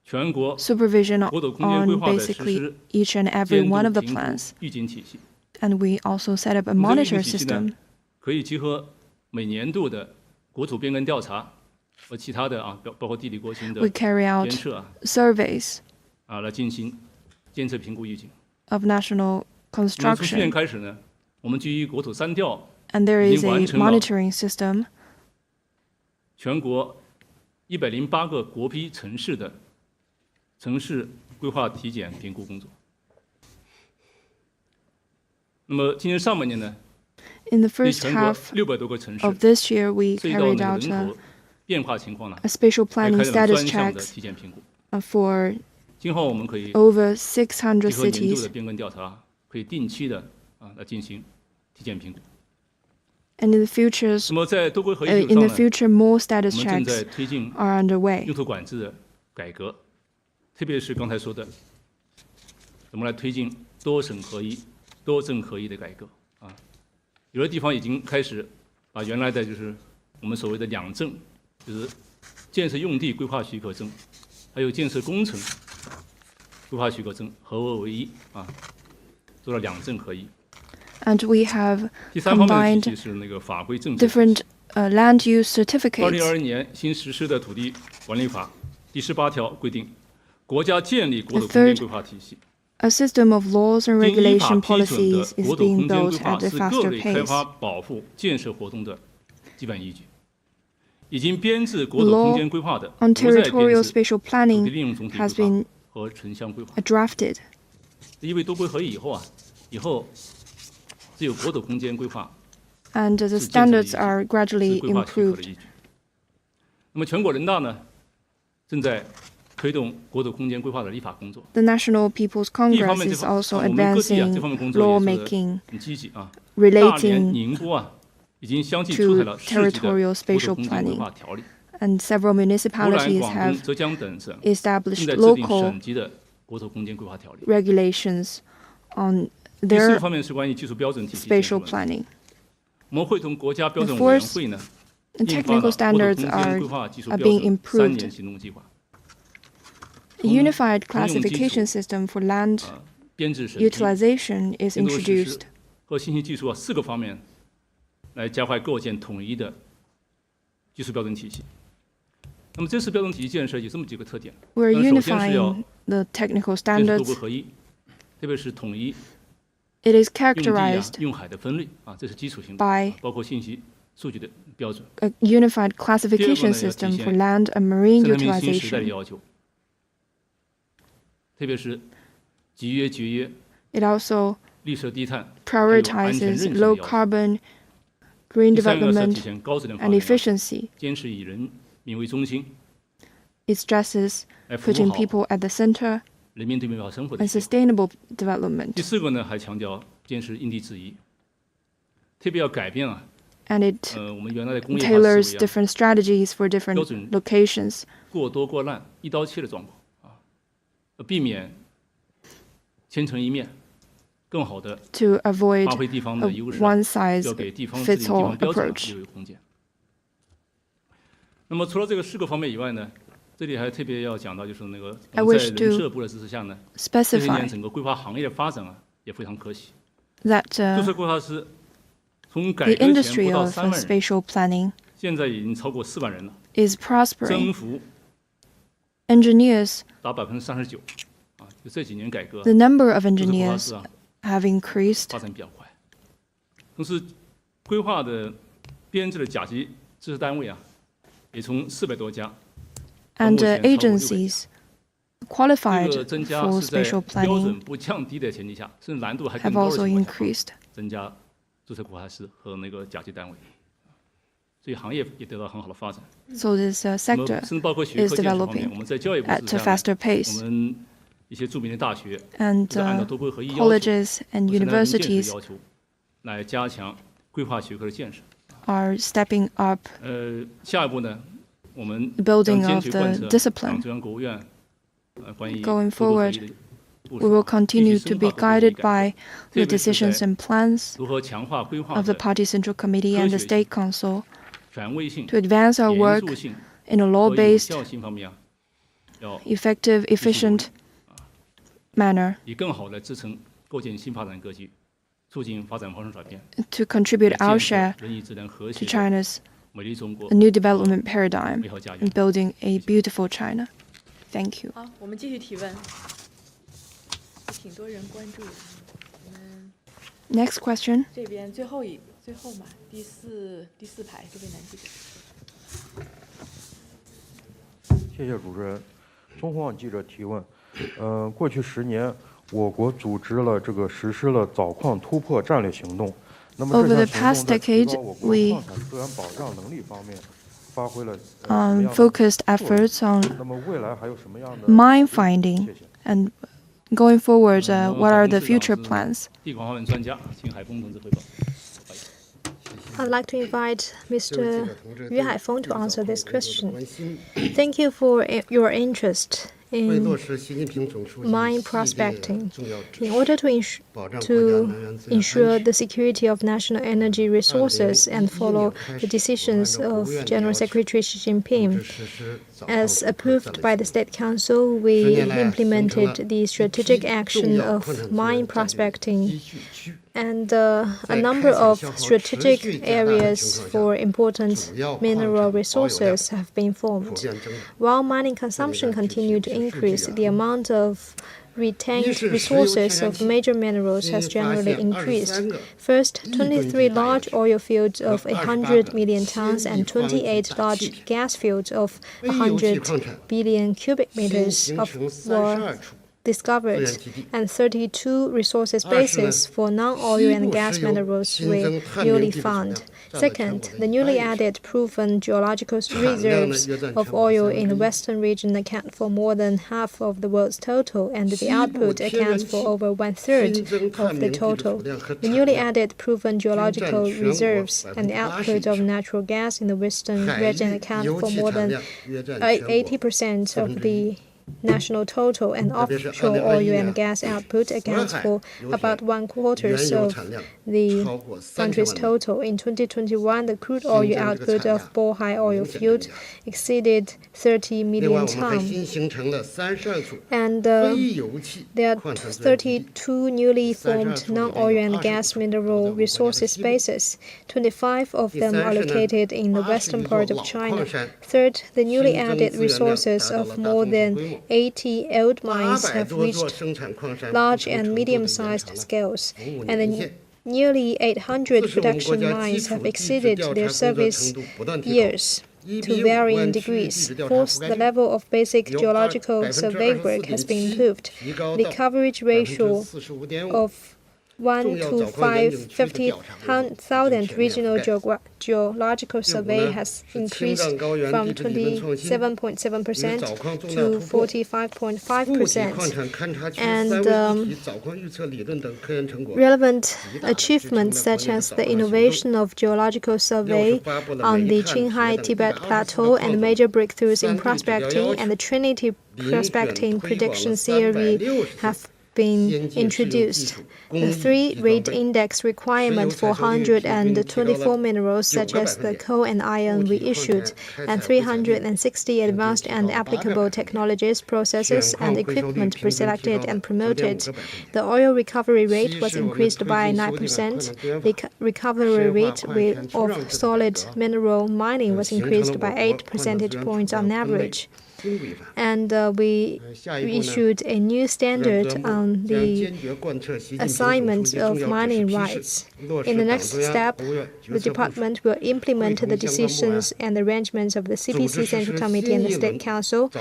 全国 supervision 国土空间规 on 划的实 basically 施、 each and every 监 one of 督、 the 评估 plans. 预警体系。 And we also set up a 那么这个预 monitor 警体系呢 system. 可以结合每年度的国土变更调查和其他的啊，包括地理国情的 We carry out 监测啊， surveys 来进行监测、评估、预警。 of national 那么从去年 construction. 开始呢，我们基于国土3调 And there 已 is 经 a 完成了 monitoring system 全国108个国批城市的城市规划体检评估工作。那么今年上半年呢， in the 对 first 全国 half 600多个城市 of this year. We 这一道 carried 那 out 个人口变化情况呢， a spatial 来 planning 开展 status 专项的 checks 体检评估。 for 今后我们可以 over 600结合年度 cities. 的变更调查，可以定期的来进行体检评估。 And in the futures, 那么在多规合一基 in 础 the 上呢， future, more 我 status 们正在 checks 推进 are underway. 用途管制的改革，特别是刚才说的，怎么来推进多省合一、多政合一的改革啊？有的地方已经开始把原来的就是我们所谓的2证，就是建设用地规划许可证，还有建设工程规划许可证合二为一啊，做了2证合一。 And we have 第3方面的 combined 体系是那个法规政策。 different land use certificates. 2022年新实施的土地管理法第18条规定，国家建立国土空间规划体系。 A system of laws and 经依法 regulation 批准的 policies is 国土 being 空间 built 规划 at a 是各 faster 类开发、 pace. 保护、建设活动的基本依据。已经编制国土空间规划的， on 不再编 territorial 制 spatial 土 planning 地利用总体 has 规划 been 和城乡规划。 drafted. 因为多规合一以后啊，以后只有国土空间规划 And the 是建设的依 standards 据， are 是 gradually 规划许可的 improved. 依据。那么全国人大呢，正在推动国土空间规划的立法工作。 The National People's 一方 Congress 面， is also 我们各地 advancing 这方面工作也是 lawmaking 很积极啊。大 relating 连、宁波啊，已经相继出台 to 了市级的 territorial 国土 spatial 空间规 planning. 划条例。 And several 湖南、 municipalities 广东、 have 浙江等省 established 正在制定 local 省级的国土空间规划条例。 regulations on 第4 their 个方面是关于技术标准体系建设 spatial 问题。 planning. 我们会同国家标准 The 委员 fourth 会呢， and 印发了 technical 国土 standards 空间 are 规划技术 are 标 being 准 improved. 3年行动计划。 A unified 通用基础 classification system for land 编制审批、 utilization is 监督实施 introduced. 和信息技术4个方面，来加快构建统一的技术标准体系。那么这次标准体系建设有这么几个特点。 We're 首先是要 unifying the technical 建设多 standards. 国合一，特别是统一 It is 用地啊、 characterized 用海的分类啊，这是基础性的， by 包括信息数据的标准。 a unified classification system for land and marine 生态民新时代的 utilization. 要求，特别是集约节约、 It also 绿色低碳、还有安全 prioritizes 认知的 low 要求。 carbon, green 第三个是要体 development, 现高质量发 and 展要求， efficiency. 坚持以人民为中心， It stresses 来服务 putting 好 people at the center 人民对美好生活的 and 需求。 sustainable development. 第四个呢，还强调坚持因地制宜，特别要改变啊， And it 我们原来的工业化 tailors 思维啊， different strategies for different 标准 locations 过多过滥、一刀切的状况啊，避免千城一面，更好的 to avoid 发挥地方 a 的优势， one size 要给地方制定 fits 地 all 方标准 approach. 留有空间。那么除了这个4个方面以外呢，这里还特别要讲到，就是那个 I 我们在 wish to 人社部的支持下呢，这些 specify 年整个规划行业的发展啊也非常可喜。 that 注册规划师从改 the 革前 industry 不到 of 3万人， spatial planning 现在已经超过4万人了， is prospering. 增幅 Engineers, 达39%啊！就这几年改革， the number of 注册规划 engineers 师啊 have increased, 发展比较快。同时，规划的编制的甲级知识单位啊，也从400多家， and 目前超过600 agencies 这 qualified 个增加 for 是在 spatial 标准 planning 不降低的前提下，甚至难度还 have 更高的 also 情况下， increased. 增加注册规划师和那个甲级单位，所以行业也得到很好的发展。 So this 那么 sector 甚至包括学 is 科建设方面， developing 我们在教育部 at 支 a 持下 faster 呢， pace. 我们一些著名的大学 And 都按照多规合一要求， colleges and 和生态文件 universities 要求来加强规划学科的建设。 are stepping up 下一步呢，我们 building 将 of 坚决贯 the 彻 discipline. 党中央、国务院关于 Going 多规合一 forward, 的部 we 署 will 啊，继 continue 续 to 深 be 化多规合一 guided 改 by 革， the 特别是 decisions 在 and plans 如何强化规划 of the 的 Party Central Committee and the State Council 权威性、 to advance our 严 work 肃性 in a 和有 law-based, 效性方面啊，要 effective, 继续努力 efficient manner 以更好的支撑构建新发展格局，促进发展方向转变， to contribute 建 our 设 share 人与质量和 to 谐的 China's 美丽中国 a new development paradigm 美好家 in 园。 building a beautiful China. Thank you. 好，我们继续提问。挺多人关注的。我们 Next question. 这边最后嘛，第四排这位男记者。谢谢主持人。中广记者提问：过去10年，我国组织了实施了藻矿突破战略行动。那么 Over 这 the 项行 past 动在提 decade, 高我国 we 矿产资源保障能力方面发挥了什么样的 focused 作用 efforts on 那么未来还有什么样的 mine finding 谢谢。 and going forward, what are the future plans? 地广方面专家，请海峰同志汇报。 I'd like to invite Mr. Yu Haifeng to answer this question. Thank you for your interest in mine prospecting. In order to ensure the security of national energy resources and follow the decisions of General Secretary Xi Jinping, as approved by the State Council, we implemented the strategic action of mine prospecting, and a number of strategic areas for important mineral resources have been formed. While mining consumption continued to increase, the amount of retained resources of major minerals has generally increased. First, 23 large oil fields of 100 million tons and 28 large gas fields of 100 billion cubic meters were discovered, and 32 resources bases for non-oil and gas minerals were newly found. Second, the newly added proven geological reserves of oil in the western region account for more than half of the world's total, and the output accounts for over 1/3 of the total. The newly added proven geological reserves and the output of natural gas in the western region account for more than 80% of the national total, and offshore oil and gas output accounts for about 1/4 of the country's total. In 2021, the crude oil output of Bohai oil field exceeded 30 million tons. And there are 32 newly formed non-oil and gas mineral resources bases. 25 of them are located in the western part of China. Third, the newly added resources of more than 80 old mines have reached large and medium-sized scales, and the nearly 800 production mines have exceeded their service years to varying degrees. Fourth, the level of basic geological survey work has been improved. The coverage ratio of 1 to 50,000 regional geological survey has increased from 27.7% to 45.5%. And relevant achievements such as the innovation of geological survey on the Qinghai-Tibet Plateau and major breakthroughs in prospecting and the Trinity prospecting prediction theory have been introduced. The 3-rate index requirement for 124 minerals such as the coal and iron reissued, and 360 advanced and applicable technologies, processes, and equipment preselected and promoted. The oil recovery rate was increased by 9%. The recovery rate of solid mineral mining was increased by 8 percentage points on average. And we issued a new standard on the assignment of mining rights. In the next step, the department will implement the decisions and arrangements of the CPC Central Committee and the State Council,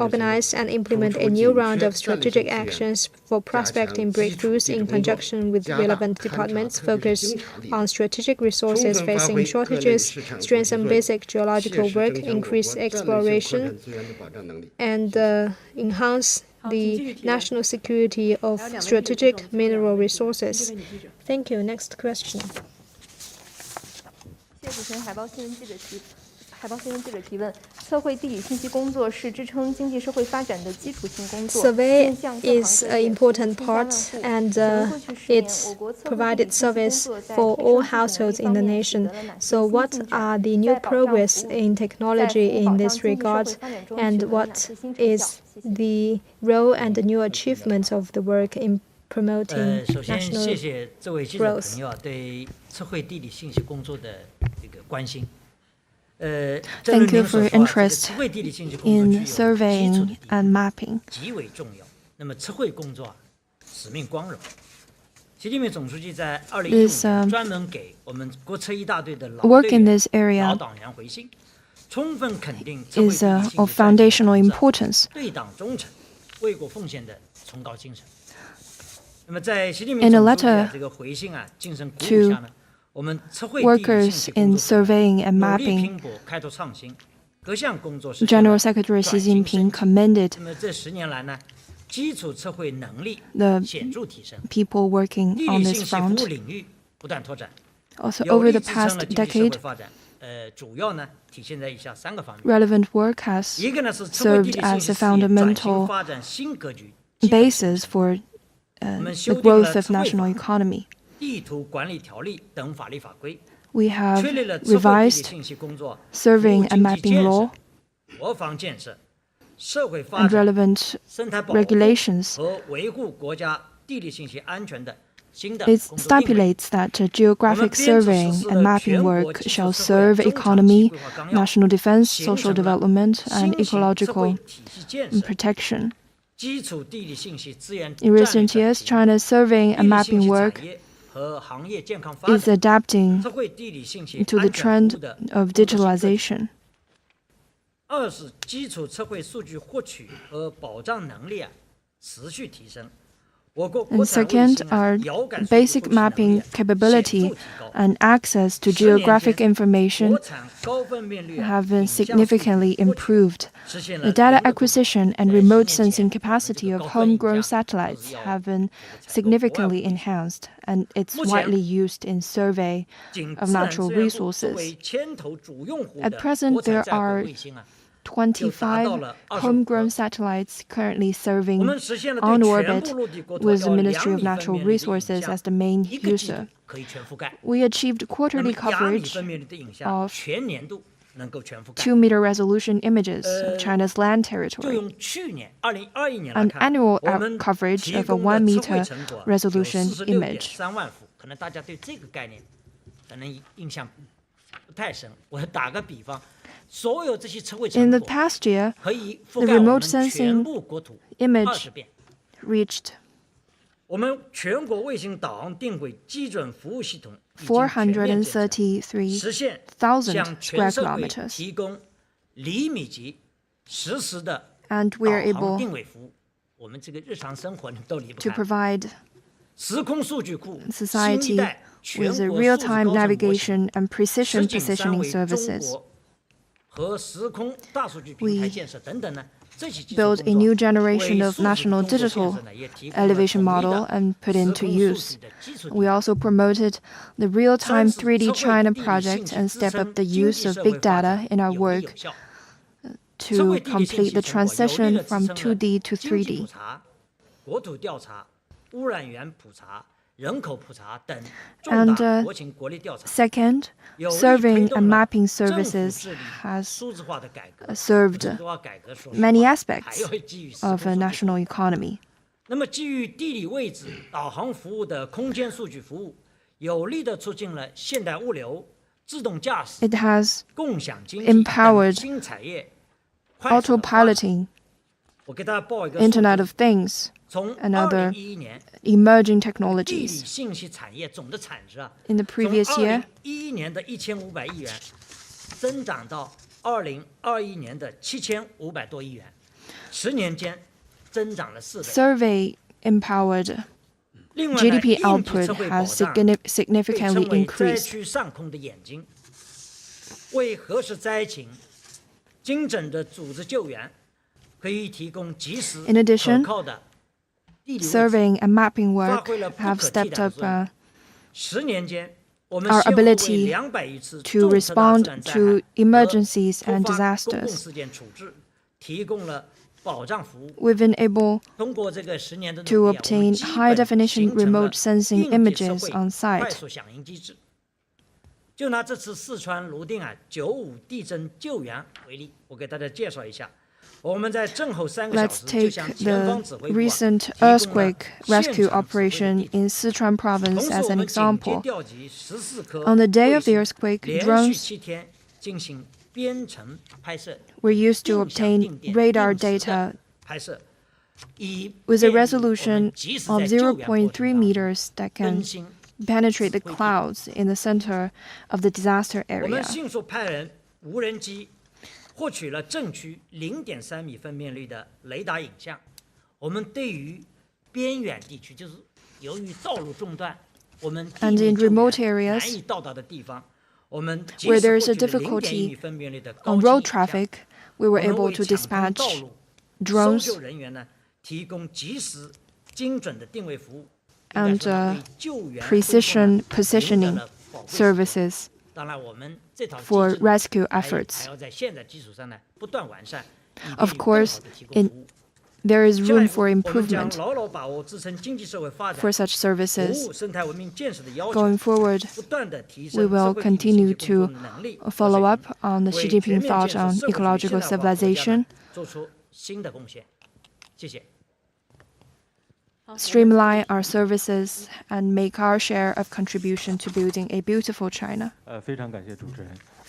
organize and implement a new round of strategic actions for prospecting breakthroughs in conjunction with relevant departments, focus on strategic resources facing shortages, strengthen basic geological work, increase exploration, and enhance the national security of strategic mineral resources. Thank you. Next question. 谢谢主持人。海报新闻记者提问：测绘地理信息工作是支撑经济社会发展的基础性工作。 Survey is an important part, and it provided service for all households in the nation. So what are the new progress in technology in this regard, and what is the role and the new achievements of the work in promoting national growth? 首先谢谢这位记者朋友对测绘地理信息工作的这个关心。 Thank you for your interest in surveying and mapping. 极为重要。那么测绘工作使命光荣。习近平总书记在2015年专门给我们国测一大队的老队员、老党员回信，充分肯定测绘地理信息 of foundational importance. 对党忠诚、为国奉献的崇高精神。那么在习近平总书记的这个回信啊，精神鼓舞下呢。 Workers in surveying and mapping, General Secretary Xi Jinping commended the people working on this front. Also, over the past decade, relevant work has served as a fundamental basis for the growth of national economy. We have revised surveying and mapping law and relevant regulations. It stipulates that geographic surveying and mapping work shall serve economy, national defense, social development, and ecological protection. In recent years, China's surveying and mapping work is adapting to the trend of digitalization. And second, our basic mapping capability and access to geographic information have been significantly improved. The data acquisition and remote sensing capacity of homegrown satellites have been significantly enhanced, and it's widely used in survey of natural resources. At present, there are 25 homegrown satellites currently serving on orbit with the Ministry of Natural Resources as the main user. We achieved quarterly coverage of 2-meter resolution images of China's land territory, and annual coverage of a 1-meter resolution image. In the past year, the remote sensing image reached 433,000 square kilometers, and we are able to provide society with a real-time navigation and precision positioning services. We build a new generation of national digital elevation model and put into use. We also promoted the real-time 3D China project and step up the use of big data in our work to complete the transition from 2D to 3D. And second, surveying and mapping services has served many aspects of a national economy. It has empowered autopiloting, Internet of Things, and other emerging technologies. In the previous year, survey-empowered GDP output has significantly increased. In addition, surveying and mapping work have stepped up our ability to respond to emergencies and disasters. We've been able to obtain high-definition remote sensing images on site. Let's take the recent earthquake rescue operation in Sichuan province as an example. On the day of the earthquake, drones were used to obtain radar data with a resolution of 0.3 meters that can penetrate the clouds in the center of the disaster area. And in remote areas where there is a difficulty on road traffic, we were able to dispatch drones and precision positioning services for rescue efforts. Of course, there is room for improvement for such services. Going forward, we will continue to follow up on the Xi Jinping thought on ecological civilization, streamline our services, and make our share of contribution to building a beautiful China.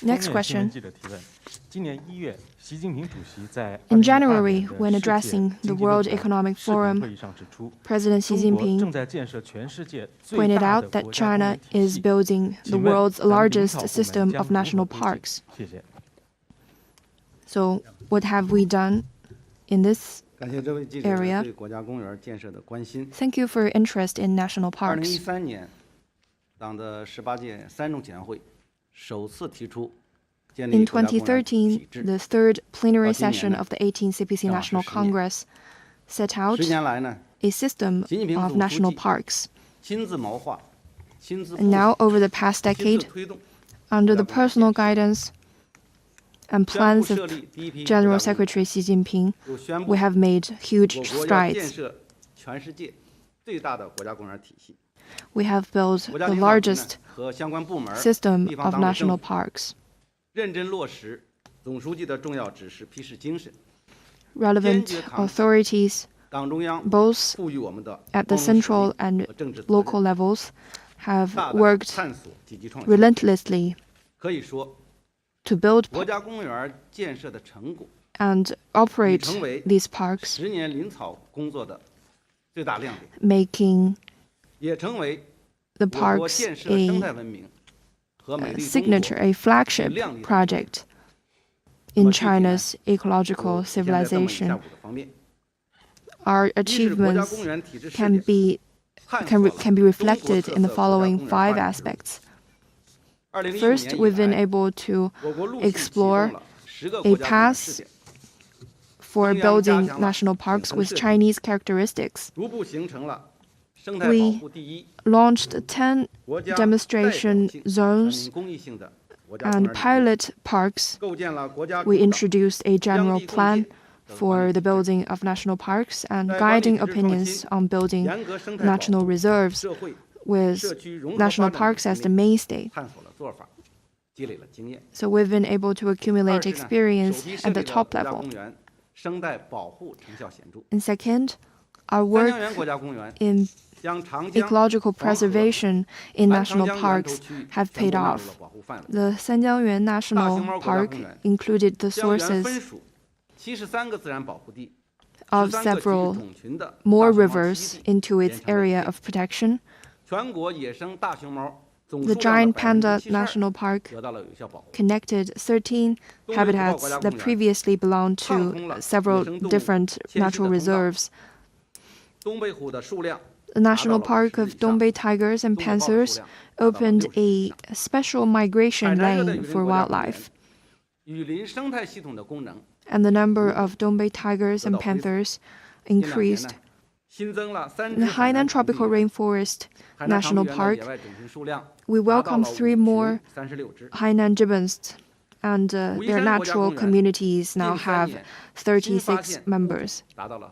Next question. In January, when addressing the World Economic Forum, President Xi Jinping pointed out that China is building the world's largest system of national parks. So, what have we done in this area? Thank you for your interest in national parks. In 2013, the third plenary session of the 18th CPC National Congress set out a system of national parks. And now, over the past decade, under the personal guidance and plans of General Secretary Xi Jinping, we have made huge strides. We have built the largest system of national parks. Relevant authorities, both at the central and local levels, have worked relentlessly to build and operate these parks, making the parks a signature, a flagship project in China's ecological civilization. Our achievements can be reflected in the following 5 aspects. First, we've been able to explore a path for building national parks with Chinese characteristics. We launched 10 demonstration zones and pilot parks. We introduced a general plan for the building of national parks and guiding opinions on building national reserves, with national parks as the mainstay. So we've been able to accumulate experience at the top level. And second, our work in ecological preservation in national parks have paid off. The Sanjiangyuan National Park included the sources of several more rivers into its area of protection. The Giant Panda National Park connected 13 habitats that previously belonged to several different natural reserves. The National Park of Dongbei tigers and panthers opened a special migration lane for wildlife, and the number of Dongbei tigers and panthers increased. In the Hainan Tropical Rainforest National Park, we welcome 3 more Hainan gibbons, and their natural communities now have 36 members. A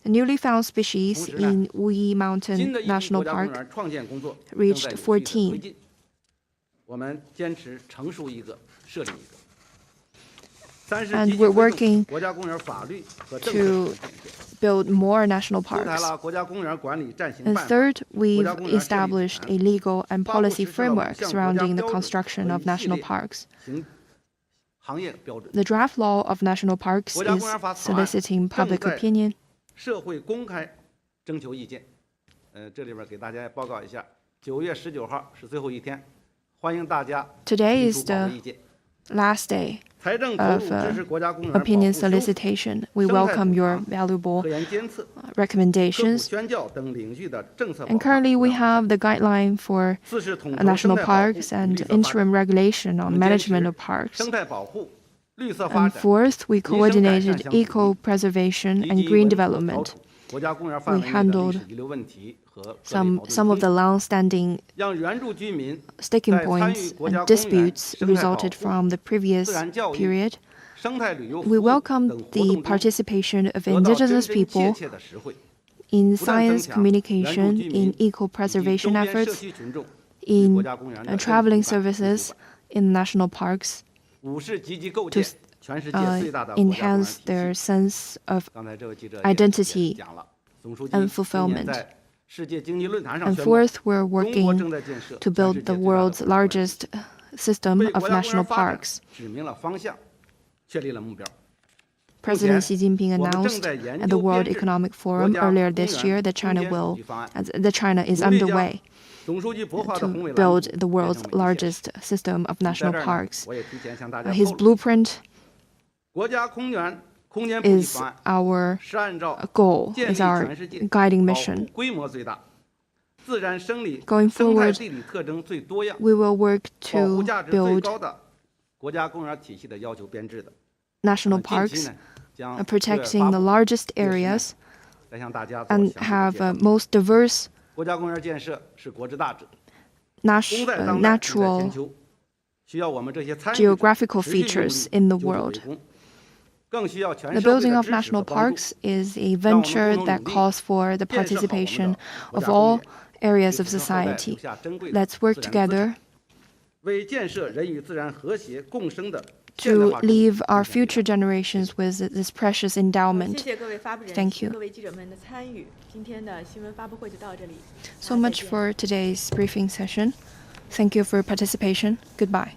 newly found species in Wuyi Mountain National Park reached 14. And we're working to build more national parks. And third, we've established a legal and policy framework surrounding the construction of national parks. The draft law of national parks is soliciting public opinion. Today is the last day of opinion solicitation. We welcome your valuable recommendations. And currently we have the guideline for national parks and interim regulation on management of parks. And fourth, we coordinated eco-preservation and green development. We handled some of the long-standing sticking points and disputes resulted from the previous period. We welcome the participation of indigenous people in science communication, in eco-preservation efforts, in traveling services in national parks to enhance their sense of identity and fulfillment. And fourth, we're working to build the world's largest system of national parks. President Xi Jinping announced at the World Economic Forum earlier this year that China is underway to build the world's largest system of national parks. His blueprint is our goal, is our guiding mission. Going forward, we will work to build national parks, protecting the largest areas, and have most diverse natural geographical features in the world. The building of national parks is a venture that calls for the participation of all areas of society. Let's work together to leave our future generations with this precious endowment. Thank you. So much for today's briefing session. Thank you for your participation. Goodbye.